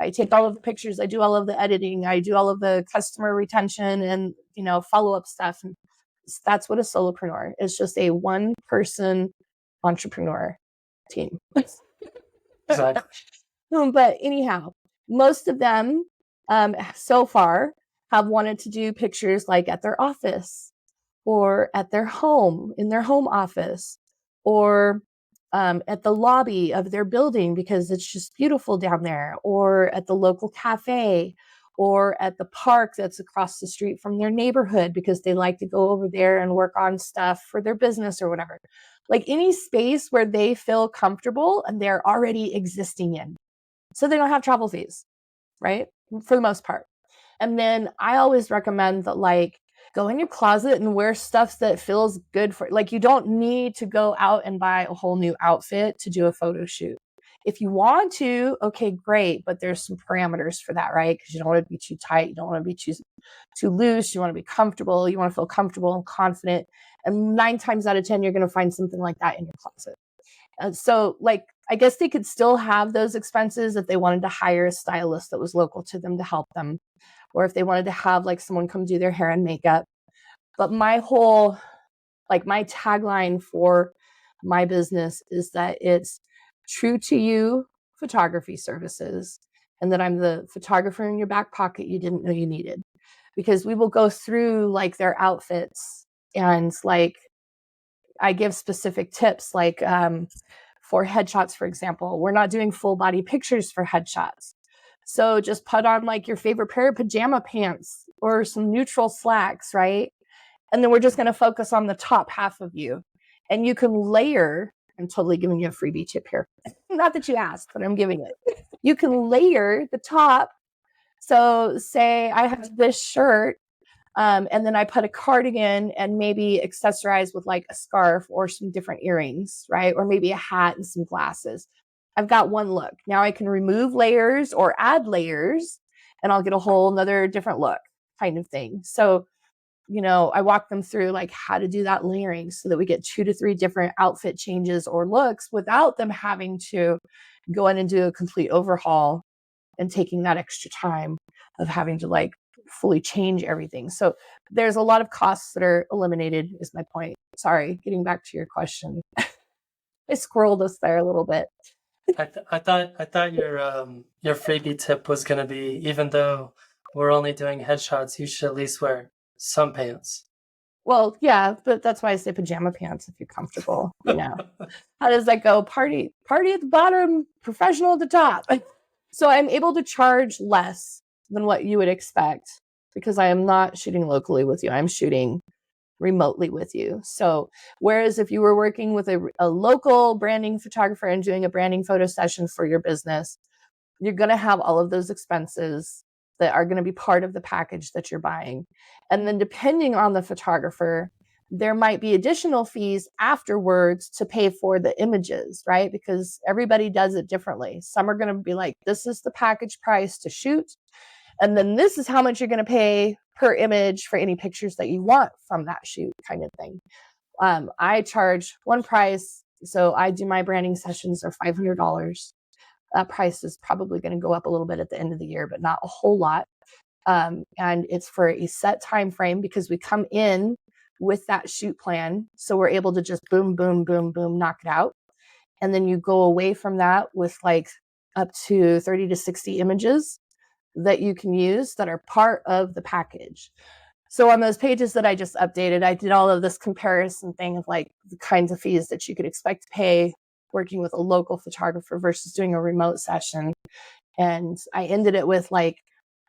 I take all of the pictures. I do all of the editing. I do all of the customer retention and, follow-up stuff. And that's what a solopreneur is, just a one-person entrepreneur team. Exactly. But anyhow, most of them so far have wanted to do pictures at their office or at their home, in their home office, or at the lobby of their building because it's just beautiful down there, or at the local cafe, or at the park that's across the street from their neighborhood because they like to go over there and work on stuff for their business or whatever. Any space where they feel comfortable and they're already existing in. So they don't have travel fees, right? For the most part. And then I always recommend that go in your closet and wear stuff that feels good for you don't need to go out and buy a whole new outfit to do a photo shoot. If you want to, okay, great, but there's some parameters for that, right? Because you don't want to be too tight, you don't want to be too loose, you want to be comfortable, you want to feel comfortable and confident. And 9 times out of 10, you're going to find something like that in your closet. So I guess they could still have those expenses if they wanted to hire a stylist that was local to them to help them, or if they wanted to have someone come do their hair and makeup. But my whole, my tagline for my business is that it's true to you photography services, and that I'm the photographer in your back pocket you didn't know you needed. Because we will go through like their outfits, and like I give specific tips, like for headshots, for example, we're not doing full body pictures for headshots. So just put on like your favorite pair of pajama pants or some neutral slacks, right? And then we're just going to focus on the top half of you. And you can layer. I'm totally giving you a freebie tip here. Not that you asked, but I'm giving it. You can layer the top. So say I have this shirt, and then I put a cardigan and maybe accessorize with like a scarf or some different earrings, right? Or maybe a hat and some glasses. I've got one look. Now I can remove layers or add layers, and I'll get a whole another different look kind of thing. So, I walk them through like how to do that layering so that we get 2 to 3 different outfit changes or looks without them having to go in and do a complete overhaul and taking that extra time of having to like fully change everything. So there's a lot of costs that are eliminated, is my point. Sorry, getting back to your question. I squirreled us there a little bit. I thought your freebie tip was gonna be, even though we're only doing headshots, you should at least wear some pants. Well, yeah, but that's why I say pajama pants if you're comfortable. How does that go? Party at the bottom, professional at the top. So I'm able to charge less than what you would expect because I am not shooting locally with you. I'm shooting remotely with you. So whereas if you were working with a local branding photographer and doing a branding photo session for your business, you're going to have all of those expenses that are going to be part of the package that you're buying. And then depending on the photographer, there might be additional fees afterwards to pay for the images, right? Because everybody does it differently. Some are going to be like, this is the package price to shoot. And then this is how much you're going to pay per image for any pictures that you want from that shoot kind of thing. I charge one price. So I do my branding sessions are $500. That price is probably going to go up a little bit at the end of the year, but not a whole lot. And it's for a set time frame because we come in with that shoot plan. So we're able to just boom, boom, boom, boom, knock it out. And then you go away from that with like up to 30 to 60 images that you can use that are part of the package. So on those pages that I just updated, I did all of this comparison thing of like the kinds of fees that you could expect to pay working with a local photographer versus doing a remote session. And I ended it with like,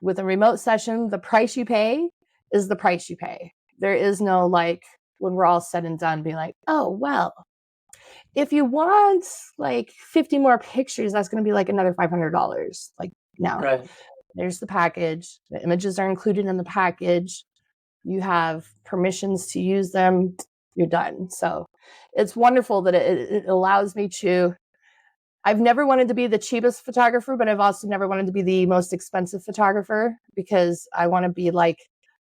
with a remote session, the price you pay is the price you pay. There is no like, when we're all said and done, being like, oh, well, if you want like 50 more pictures, that's going to be like another $500. Like, no, Right. there's the package. The images are included in the package. You have permissions to use them. You're done. So it's wonderful that it allows me to. I've never wanted to be the cheapest photographer, but I've also never wanted to be the most expensive photographer because I want to be like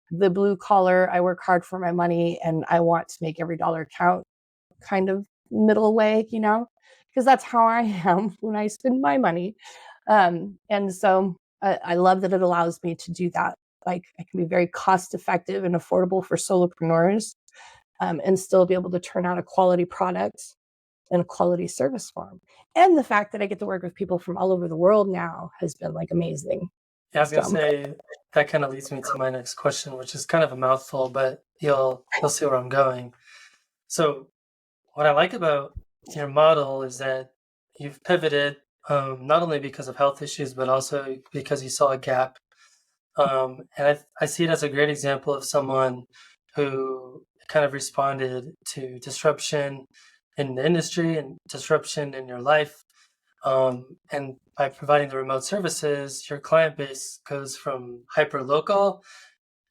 the blue collar. I work hard for my money and I want to make every dollar count kind of middle way, because that's how I am when I spend my money. And so I love that it allows me to do that. Like I can be very cost effective and affordable for solopreneurs, and still be able to turn out a quality product and a quality service form. And the fact that I get to work with people from all over the world now has been like amazing. Yeah, I was gonna say that kind of leads me to my next question, which is kind of a mouthful, but you'll see where I'm going. So what I like about your model is that you've pivoted, not only because of health issues, but also because you saw a gap. And I see it as a great example of someone who kind of responded to disruption in the industry and disruption in your life. And by providing the remote services, your client base goes from hyper local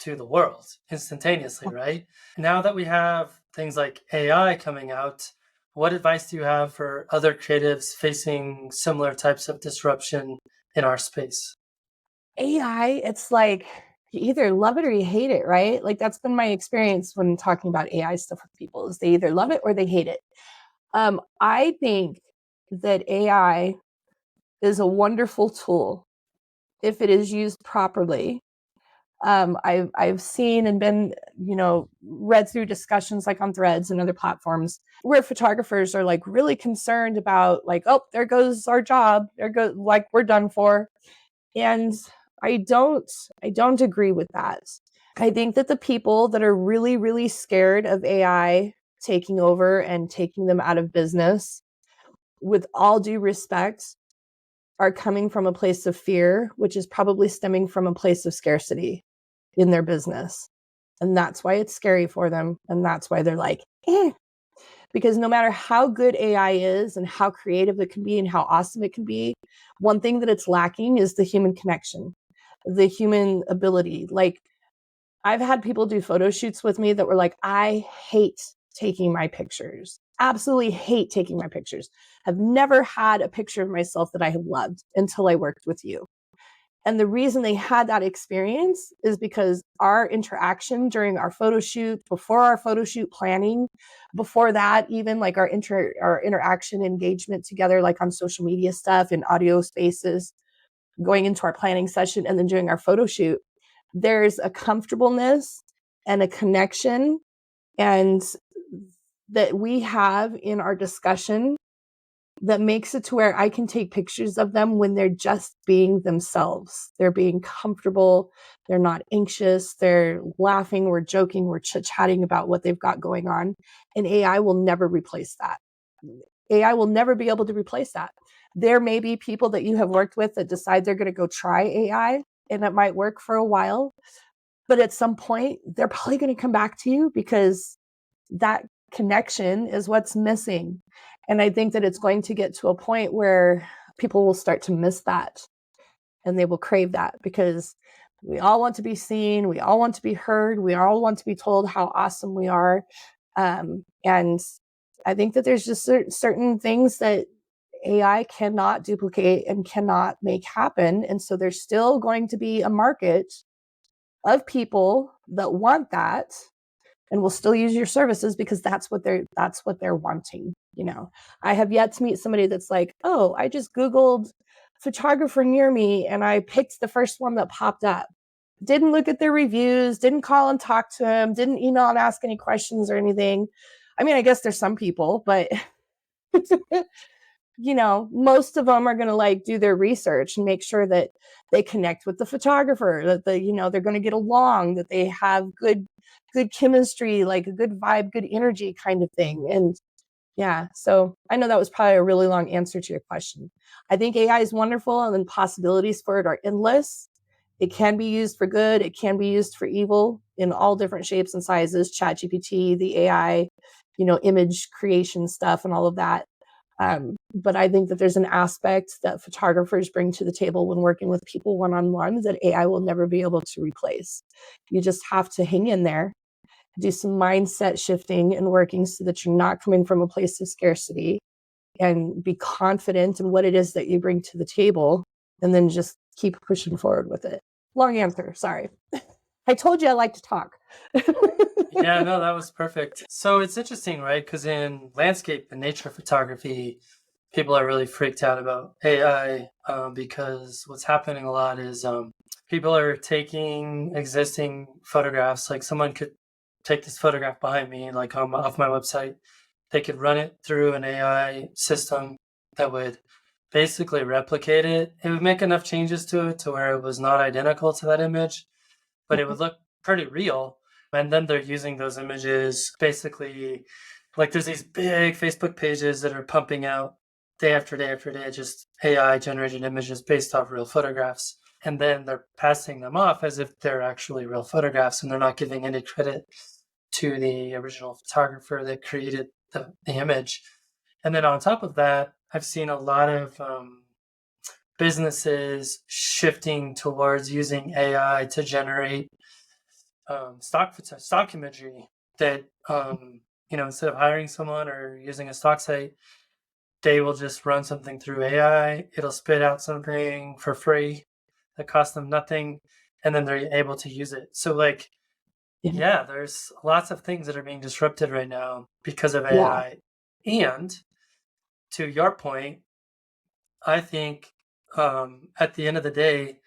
to the world instantaneously, right? Now that we have things like AI coming out, what advice do you have for other creatives facing similar types of disruption in our space? AI, it's like you either love it or you hate it, right? Like that's been my experience when talking about AI stuff with people is they either love it or they hate it. I think that AI is a wonderful tool if it is used properly. I've seen and been, read through discussions like on Threads and other platforms where photographers are like really concerned about like, oh, there goes our job. There goes like we're done for. And I don't agree with that. I think that the people that are really, really scared of AI taking over and taking them out of business, with all due respect, are coming from a place of fear, which is probably stemming from a place of scarcity in their business. And that's why it's scary for them. And that's why they're like, eh. Because no matter how good AI is and how creative it can be and how awesome it can be, one thing that it's lacking is the human connection, the human ability. Like, I've had people do photo shoots with me that were like, I hate taking my pictures. Absolutely hate taking my pictures. Have never had a picture of myself that I have loved until I worked with you. And the reason they had that experience is because our interaction during our photo shoot, before our photo shoot planning, before that, even like our interaction engagement together, like on social media stuff and audio spaces, going into our planning session and then doing our photo shoot, there's a comfortableness and a connection and that we have in our discussion that makes it to where I can take pictures of them when they're just being themselves. They're being comfortable. They're not anxious. They're laughing. We're joking. We're chit-chatting about what they've got going on. And AI will never replace that. AI will never be able to replace that. There may be people that you have worked with that decide they're going to go try AI and it might work for a while. But at some point, they're probably going to come back to you because that connection is what's missing. And I think that it's going to get to a point where people will start to miss that and they will crave that because we all want to be seen. We all want to be heard. We all want to be told how awesome we are. And I think that there's just certain things that AI cannot duplicate and cannot make happen. And so there's still going to be a market of people that want that and will still use your services because that's what they're wanting. I have yet to meet somebody that's like, oh, I just Googled photographer near me and I picked the first one that popped up. Didn't look at their reviews, didn't call and talk to him, didn't email and ask any questions or anything. I mean, I guess there's some people, but most of them are going to like do their research and make sure that they connect with the photographer, that they're going to get along, that they have good chemistry, like a good vibe, good energy kind of thing. And yeah, so I know that was probably a really long answer to your question. I think AI is wonderful and the possibilities for it are endless. It can be used for good. It can be used for evil in all different shapes and sizes, ChatGPT, the AI, image creation stuff and all of that. But I think that there's an aspect that photographers bring to the table when working with people one-on-one that AI will never be able to replace. You just have to hang in there, do some mindset shifting and working so that you're not coming from a place of scarcity and be confident in what it is that you bring to the table and then just keep pushing forward with it. Long answer, sorry. I told you I like to talk. Yeah, no, that was perfect. So it's interesting, right? Because in landscape and nature photography, people are really freaked out about AI because what's happening a lot is people are taking existing photographs. Like someone could take this photograph behind me, like off my website. They could run it through an AI system that would basically replicate it. It would make enough changes to it to where it was not identical to that image, but it would look pretty real. And then they're using those images basically, like there's these big Facebook pages that are pumping out day after day after day, just AI generated images based off real photographs. And then they're passing them off as if they're actually real photographs, and they're not giving any credit to the original photographer that created the image. And then on top of that, I've seen a lot of businesses shifting towards using AI to generate stock imagery that instead of hiring someone or using a stock site, they will just run something through AI. It'll spit out something for free that costs them nothing, and then they're able to use it. So yeah, there's lots of things that are being disrupted right now because of AI. And to your point, I think at the end of the day,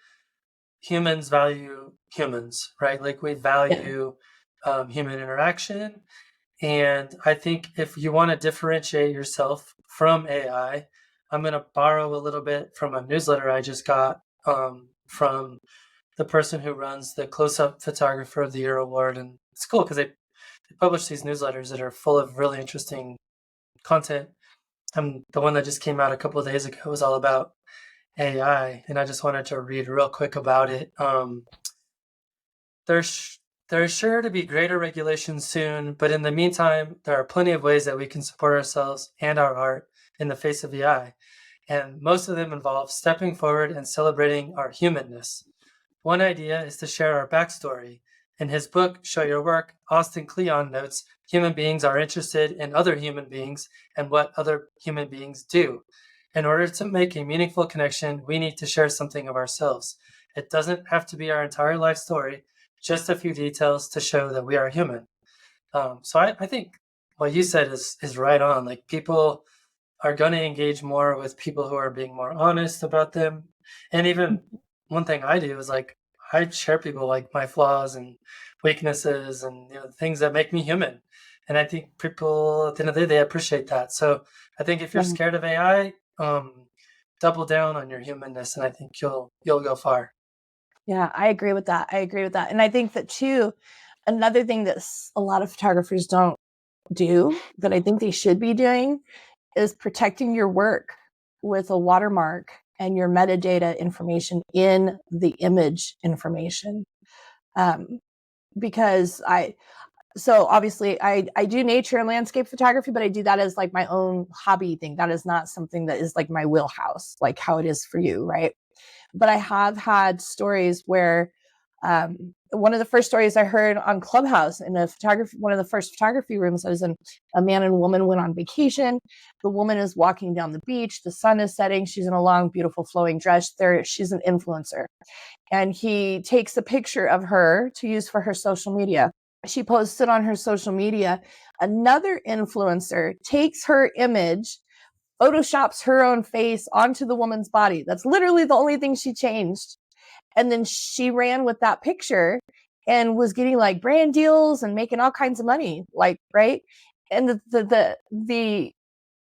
humans value humans, right? Like we value human interaction. And I think if you want to differentiate yourself from AI, I'm going to borrow a little bit from a newsletter I just got from the person who runs the Close-Up Photographer of the Year award. And it's cool because they publish these newsletters that are full of really interesting content. The one that just came out a couple of days ago was all about AI, and I just wanted to read real quick about it. There's there's sure to be greater regulations soon, but in the meantime, there are plenty of ways that we can support ourselves and our art in the face of AI, and most of them involve stepping forward and celebrating our humanness. One idea is to share our backstory. In his book, Show Your Work, Austin Kleon notes human beings are interested in other human beings and what other human beings do. In order to make a meaningful connection, we need to share something of ourselves. It doesn't have to be our entire life story, just a few details to show that we are human. So I think what you said is right on. Like people are going to engage more with people who are being more honest about them. And even one thing I do is like I share people like my flaws and weaknesses and things that make me human. And I think people at the end of the day they appreciate that. So I think if you're Yeah. scared of AI, double down on your humanness, and I think you'll go far. Yeah, I agree with that. I agree with that. And I think that too, another thing that a lot of photographers don't do that I think they should be doing is protecting your work with a watermark and your metadata information in the image information. Um, because so obviously I do nature and landscape photography, but I do that as like my own hobby thing. That is not something that is like my wheelhouse, like how it is for you, right? But I have had stories where one of the first stories I heard on Clubhouse in one of the first photography rooms I was in, a man and woman went on vacation. The woman is walking down the beach. The sun is setting. She's in a long, beautiful flowing dress. She's an influencer. And he takes a picture of her to use for her social media. She posts it on her social media. Another influencer takes her image, photoshops her own face onto the woman's body. That's literally the only thing she changed. And then she ran with that picture and was getting like brand deals and making all kinds of money, like, right? And the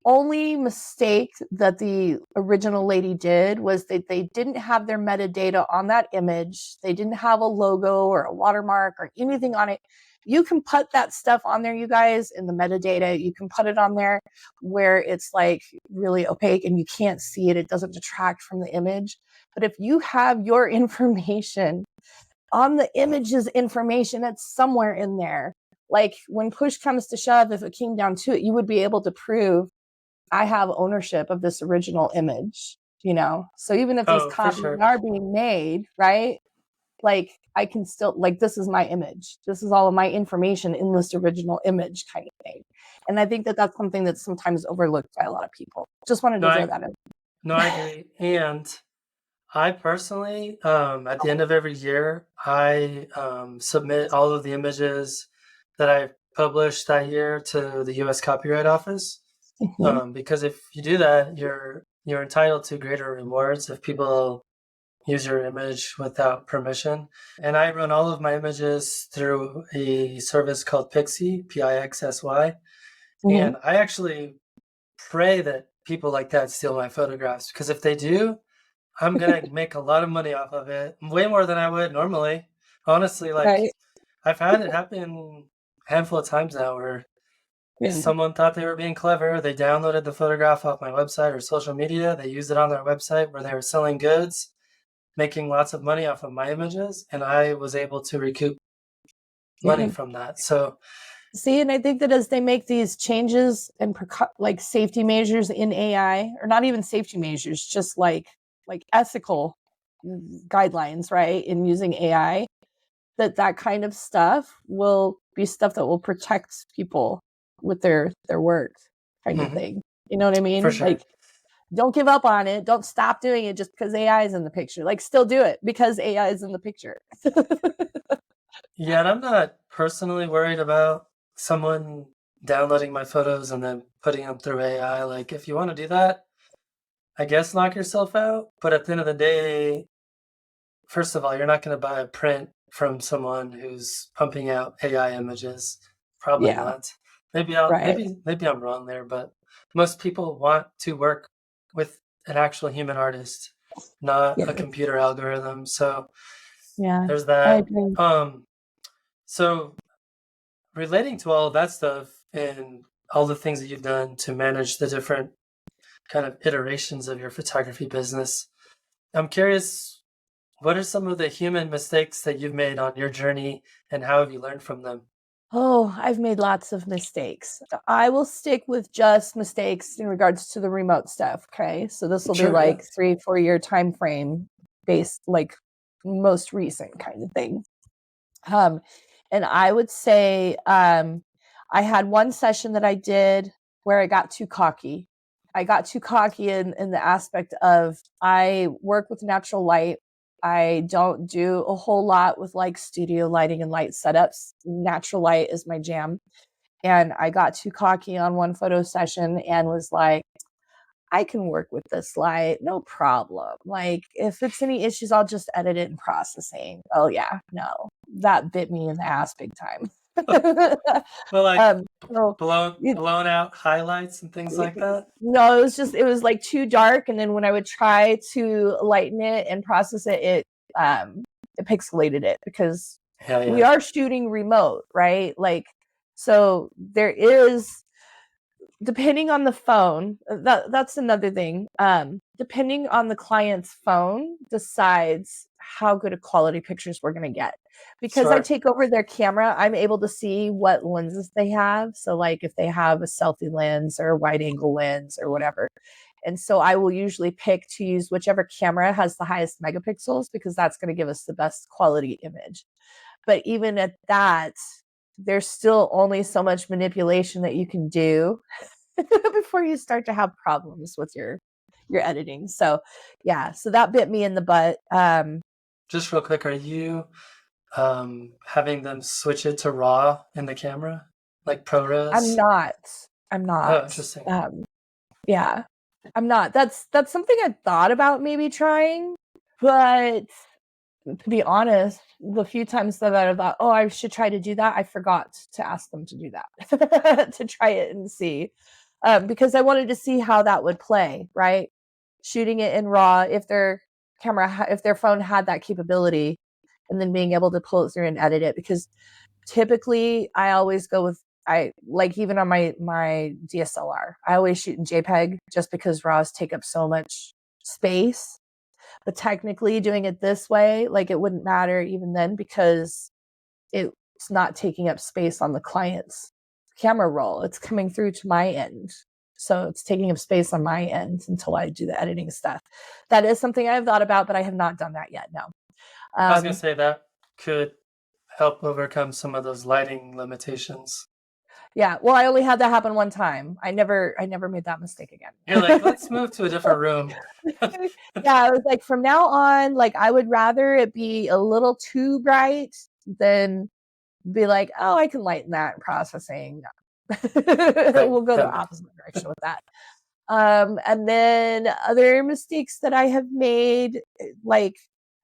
only mistake that the original lady did was that they didn't have their metadata on that image. They didn't have a logo or a watermark or anything on it. You can put that stuff on there, you guys, in the metadata. You can put it on there where it's like really opaque and you can't see it. It doesn't detract from the image. But if you have your information on the image's information, it's somewhere in there. Like when push comes to shove, if it came down to it, you would be able to prove I have ownership of this original image, So even if these Oh, for copies sure. are being made, right? Like I can still, like, this is my image. This is all of my information in this original image kind of thing. And I think that that's something that's sometimes overlooked by a lot of people. Just wanted No, to throw I that in. no, I agree. And I personally, at the end of every year, I submit all of the images that I published that year to the U.S. Copyright Office. Mhm. Because if you do that, you're entitled to greater rewards if people use your image without permission. And I run all of my images through a service called Pixie, Pixsy. Mhm. And I actually pray that people like that steal my photographs because if they do, I'm gonna make a lot of money off of it, way more than I would normally. Honestly, like Right. I've had it happen a handful of times now where Yeah. someone thought they were being clever. They downloaded the photograph off my website or social media. They used it on their website where they were selling goods, making lots of money off of my images, and I was able to recoup money Yeah. from that. So, See, and I think that as they make these changes and like safety measures in AI, or not even safety measures, just like ethical guidelines, right, in using AI, that kind of stuff will be stuff that will protect people with their work, kind of mhm, thing. You know what I for mean? sure. Like, don't give up on it. Don't stop doing it just because AI is in the picture. Like, still do it because AI is in the picture. Yeah, and I'm not personally worried about someone downloading my photos and then putting them through AI. Like, if you want to do that, I guess knock yourself out. But at the end of the day, first of all, you're not going to buy a print from someone who's pumping out AI images. Probably Yeah, not. right. Maybe I'm wrong there, but most people want to work with an actual human artist, not Yeah, a computer algorithm. So yeah, there's I that. agree. So relating to all of that stuff and all the things that you've done to manage the different kind of iterations of your photography business, I'm curious, what are some of the human mistakes that you've made on your journey and how have you learned from them? Oh, I've made lots of mistakes. I will stick with just mistakes in regards to the remote stuff. Okay. So this will be Sure, yeah. like 3, 4 year time frame based, like most recent kind of thing. Um, and I would say I had one session that I did where I got too cocky. I got too cocky in the aspect of I work with natural light. I don't do a whole lot with like studio lighting and light setups. Natural light is my jam. And I got too cocky on one photo session and was like, I can work with this light, no problem. Like, if it's any issues, I'll just edit it in processing. Oh, yeah, no, that bit me in the ass big time. Well, like um, so it, blown out highlights and things like that. no, it was like too dark. And then when I would try to lighten it and process it pixelated it because Yeah, we yeah. are shooting remote, right? Like, so there is depending on the phone, that's another thing. Depending on the client's phone decides how good a quality pictures we're going to get. Because I Sure. take over their camera, I'm able to see what lenses they have. So like if they have a selfie lens or a wide angle lens or whatever. And so I will usually pick to use whichever camera has the highest megapixels because that's going to give us the best quality image. But even at that, there's still only so much manipulation that you can do before you start to have problems with your editing. So yeah, so that bit me in the butt. Just real quick, are you having them switch it to RAW in the camera? Like I'm ProRes? not. I'm Oh, not. interesting. Yeah, I'm not. That's something I thought about maybe trying, but to be honest, the few times that I thought, oh, I should try to do that, I forgot to ask them to do that, to try it and see, because I wanted to see how that would play, right? Shooting it in RAW, if their phone had that capability, and then being able to pull it through and edit it. Because typically, I always go with I like even on my DSLR, I always shoot in JPEG just because RAWs take up so much space, but technically doing it this way, like it wouldn't matter even then because it's not taking up space on the client's camera roll. It's coming through to my end. So it's taking up space on my end until I do the editing stuff. That is something I've thought about, but I have not done that yet. No. I was gonna Um, say that could help overcome some of those lighting limitations. yeah. Well, I only had that happen one time. I never made that mistake You're like, again. let's move to a different room. Yeah, I was like, from now on, like I would rather it be a little too bright than be like, oh, I can lighten that processing. Right. We'll go the That opposite direction with that. And then other mistakes that I have made, like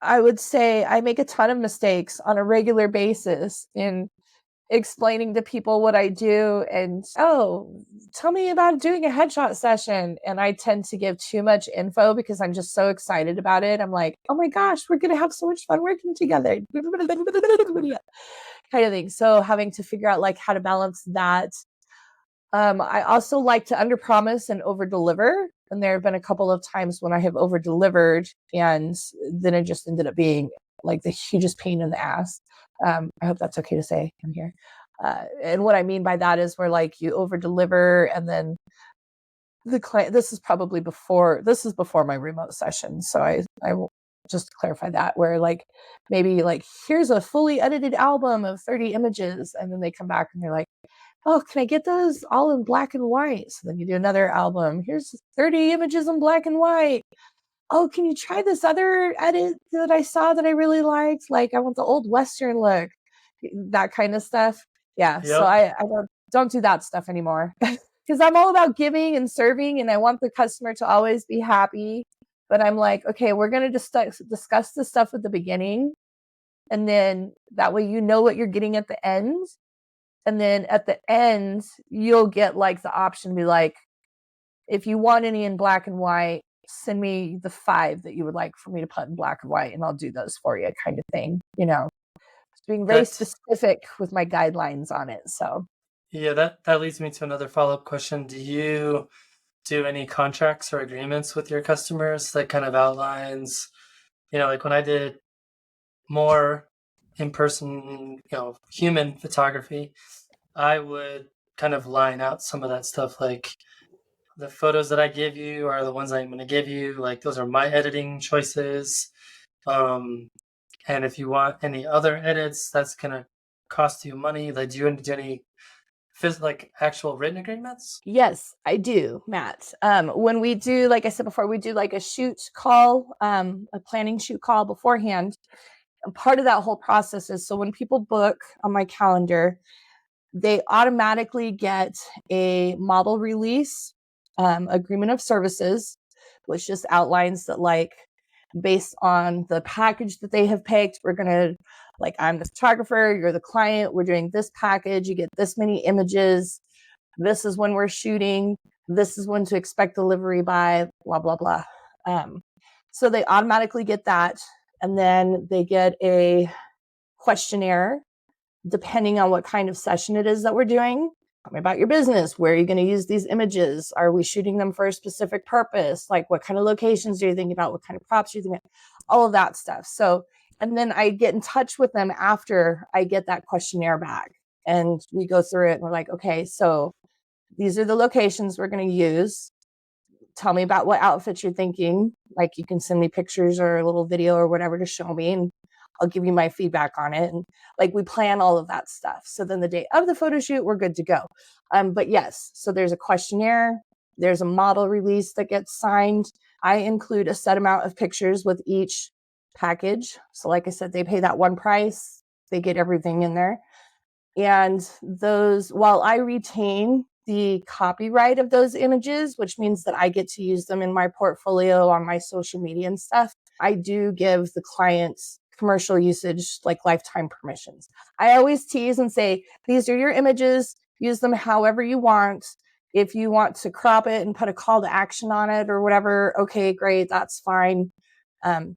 I would say I make a ton of mistakes on a regular basis in explaining to people what I do and oh, tell me about doing a headshot session. And I tend to give too much info because I'm just so excited about it. I'm like, oh my gosh, we're gonna have so much fun working together. Kind of thing. So having to figure out like how to balance that. I also like to underpromise and overdeliver. And there have been a couple of times when I have overdelivered and then it just ended up being like the hugest pain in the ass. I hope that's okay to say on here. And what I mean by that is where like you overdeliver and then the client, this is before my remote session. So I will just clarify that where like maybe like here's a fully edited album of 30 images and then they come back and they're like, oh, can I get those all in black and white? So then you do another album. Here's 30 images in black and white. Oh, can you try this other edit that I saw that I really liked? Like I want the old Western look, that kind of stuff. Yeah. So Yep. I don't do that stuff anymore because I'm all about giving and serving and I want the customer to always be happy. But I'm like, okay, we're going to discuss this stuff at the beginning. And then that way, you know what you're getting at the end. And then at the end, you'll get like the option to be like, if you want any in black and white, send me the 5 that you would like for me to put in black and white, and I'll do those for you, kind of thing. Being very specific with my guidelines on it. So yeah, that leads me to another follow-up question. Do you do any contracts or agreements with your customers that kind of outlines, like when I did more in-person, human photography, I would kind of line out some of that stuff, like the photos that I give you are the ones I'm going to give you. Like those are my editing choices. And if you want any other edits, that's going to cost you money. Like, do you do any like actual written agreements? yes, I do, Matt. When we do, like I said before, we do like a shoot call, a planning shoot call beforehand. And part of that whole process is, so when people book on my calendar, they automatically get a model release agreement of services, which just outlines that, like, based on the package that they have picked, we're going to, like, I'm the photographer, you're the client, we're doing this package, you get this many images, this is when we're shooting, this is when to expect delivery by, blah, blah, blah. So they automatically get that. And then they get a questionnaire depending on what kind of session it is that we're doing. Tell me about your business. Where are you going to use these images? Are we shooting them for a specific purpose? Like, what kind of locations are you thinking about? What kind of props are you thinking about? All of that stuff. So, and then I get in touch with them after I get that questionnaire back. And we go through it and we're like, okay, so these are the locations we're going to use. Tell me about what outfits you're thinking. Like, you can send me pictures or a little video or whatever to show me, and I'll give you my feedback on it. And like, we plan all of that stuff. So then the day of the photo shoot, we're good to go. But yes, so there's a questionnaire, there's a model release that gets signed. I include a set amount of pictures with each package. So like I said, they pay that one price, they get everything in there. And those, while I retain the copyright of those images, which means that I get to use them in my portfolio on my social media and stuff, I do give the clients commercial usage, like lifetime permissions. I always tease and say, these are your images, use them however you want. If you want to crop it and put a call to action on it or whatever, okay, great, that's fine.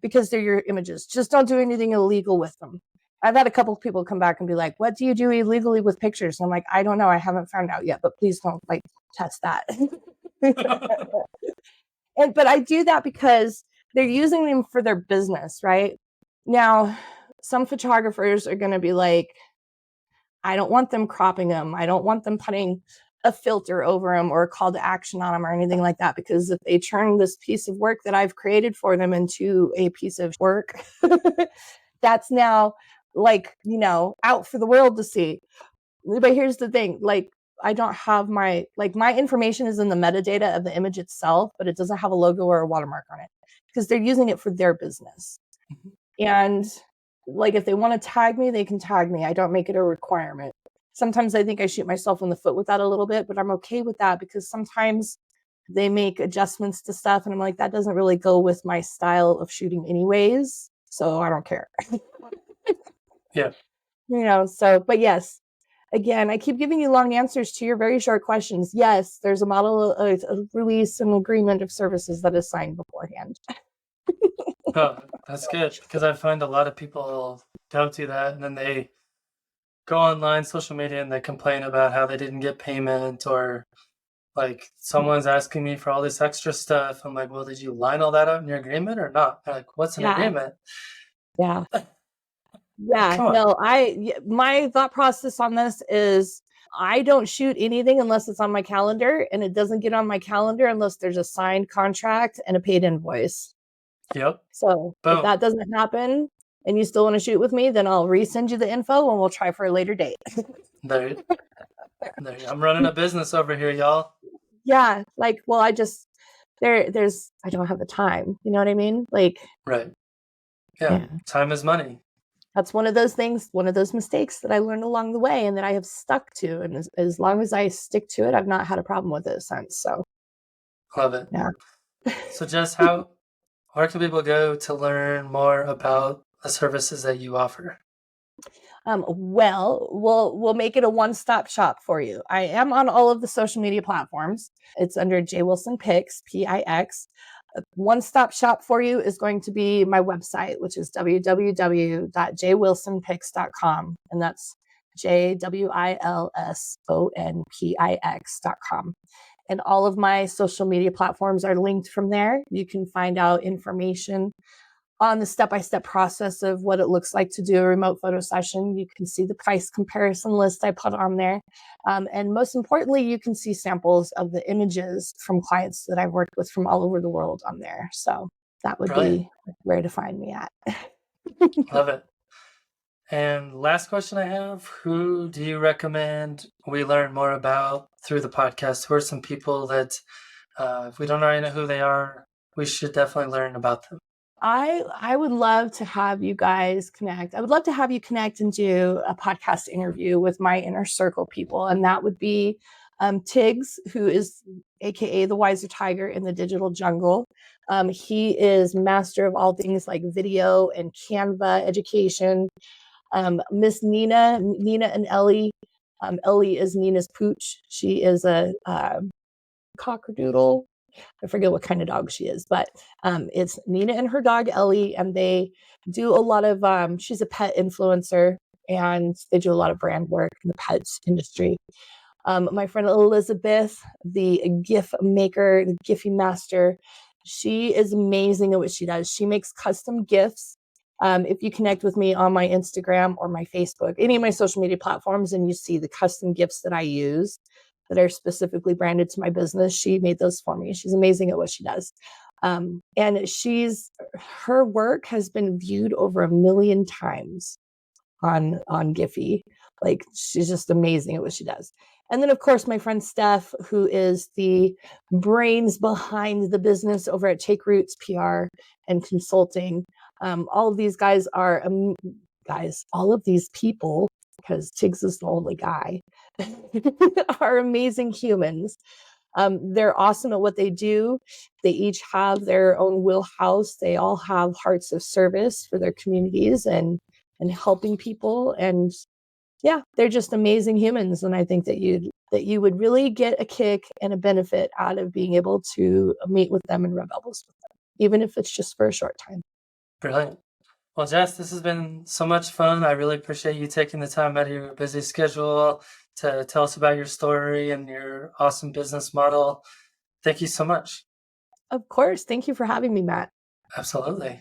Because they're your images. Just don't do anything illegal with them. I've had a couple of people come back and be like, what do you do illegally with pictures? And I'm like, I don't know. I haven't found out yet, but please don't like test that. But I do that because they're using them for their business, right? Now, some photographers are going to be like, I don't want them cropping them. I don't want them putting a filter over them or a call to action on them or anything like that, because if they turn this piece of work that I've created for them into a piece of work, that's now, like, out for the world to see. But here's the thing, like, I don't have my information is in the metadata of the image itself, but it doesn't have a logo or a watermark on it because they're using it for their business. And like, if they want to tag me, they can tag me. I don't make it a requirement. Sometimes I think I shoot myself in the foot with that a little bit, but I'm okay with that because sometimes they make adjustments to stuff and I'm like, that doesn't really go with my style of shooting anyways. So I don't care. Yeah. So, but yes, again, I keep giving you long answers to your very short questions. Yes, there's a model, a release, an agreement of services that is signed beforehand. Oh, that's good, because I find a lot of people don't do that, and then they go online, social media, and they complain about how they didn't get payment, or like someone's asking me for all this extra stuff. I'm like, well, did you line all that out in your agreement or not? They're like, what's an agreement? Yeah. Yeah. Come on. No, my thought process on this is I don't shoot anything unless it's on my calendar, and it doesn't get on my calendar unless there's a signed contract and a paid invoice. Yep. So if Boom. that doesn't happen and you still want to shoot with me, then I'll resend you the info and we'll try for a later date. There, I'm running a business over here, y'all. Yeah. Like, well, I don't have the time. You know what I mean? Like, Right. Yeah. Time is money. That's one of those things, one of those mistakes that I learned along the way and that I have stuck to. And as long as I stick to it, I've not had a problem with it since. So Love it. yeah. So Jess, how where can people go to learn more about the services that you offer? Well, we'll make it a one-stop shop for you. I am on all of the social media platforms. It's under J Wilson Pix, Pix. One-stop shop for you is going to be my website, which is www.jwilsonpix.com, and that's JWILSONPIX.com. And all of my social media platforms are linked from there. You can find out information on the step-by-step process of what it looks like to do a remote photo session. You can see the price comparison list I put on there. And most importantly, you can see samples of the images from clients that I've worked with from all over the world on there. So that would Brilliant. be where to find me at. Love it. And last question I have, who do you recommend we learn more about through the podcast? Who are some people that, if we don't already know who they are, we should definitely learn about them? I would love to have you guys connect. I would love to have you connect and do a podcast interview with my inner circle people. And that would be Tiggs, who is AKA the Wiser Tiger in the digital jungle. He is master of all things like video and Canva education. Miss Nina and Ellie. Ellie is Nina's pooch. She is a cockadoodle. I forget what kind of dog she is, but it's Nina and her dog Ellie, and they do a lot of. She's a pet influencer, and they do a lot of brand work in the pets industry. My friend Elizabeth, the GIF maker, the Giphy master, she is amazing at what she does. She makes custom GIFs. If you connect with me on my Instagram or my Facebook, any of my social media platforms, and you see the custom GIFs that I use that are specifically branded to my business, she made those for me. She's amazing at what she does. And her work has been viewed over 1 million times on Giphy. Like, she's just amazing at what she does. And then, of course, my friend Steph, who is the brains behind the business over at Take Roots PR and Consulting. All of these guys are all of these people, because Tiggs is the only guy, are amazing humans. They're awesome at what they do. They each have their own wheelhouse. They all have hearts of service for their communities and helping people. And yeah, they're just amazing humans. And I think that you would really get a kick and a benefit out of being able to meet with them and rub elbows with them, even if it's just for a short time. Brilliant. Well, Jess, this has been so much fun. I really appreciate you taking the time out of your busy schedule to tell us about your story and your awesome business model. Thank you so much. Of course. Thank you for having me, Matt. Absolutely.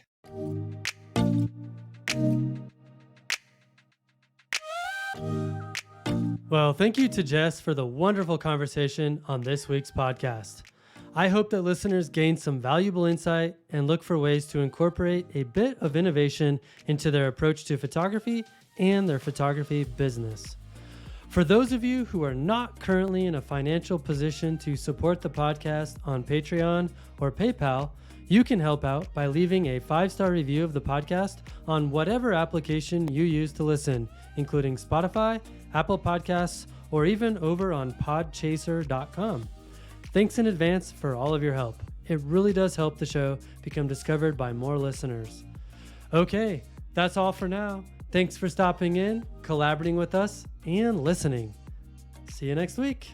Well, thank you to Jess for the wonderful conversation on this week's podcast. I hope that listeners gain some valuable insight and look for ways to incorporate a bit of innovation into their approach to photography and their photography business. For those of you who are not currently in a financial position to support the podcast on Patreon or PayPal, you can help out by leaving a 5-star review of the podcast on whatever application you use to listen, including Spotify, Apple Podcasts, or even over on podchaser.com. Thanks in advance for all of your help. It really does help the show become discovered by more listeners. Okay, that's all for now. Thanks for stopping in, collaborating with us, and listening. See you next week.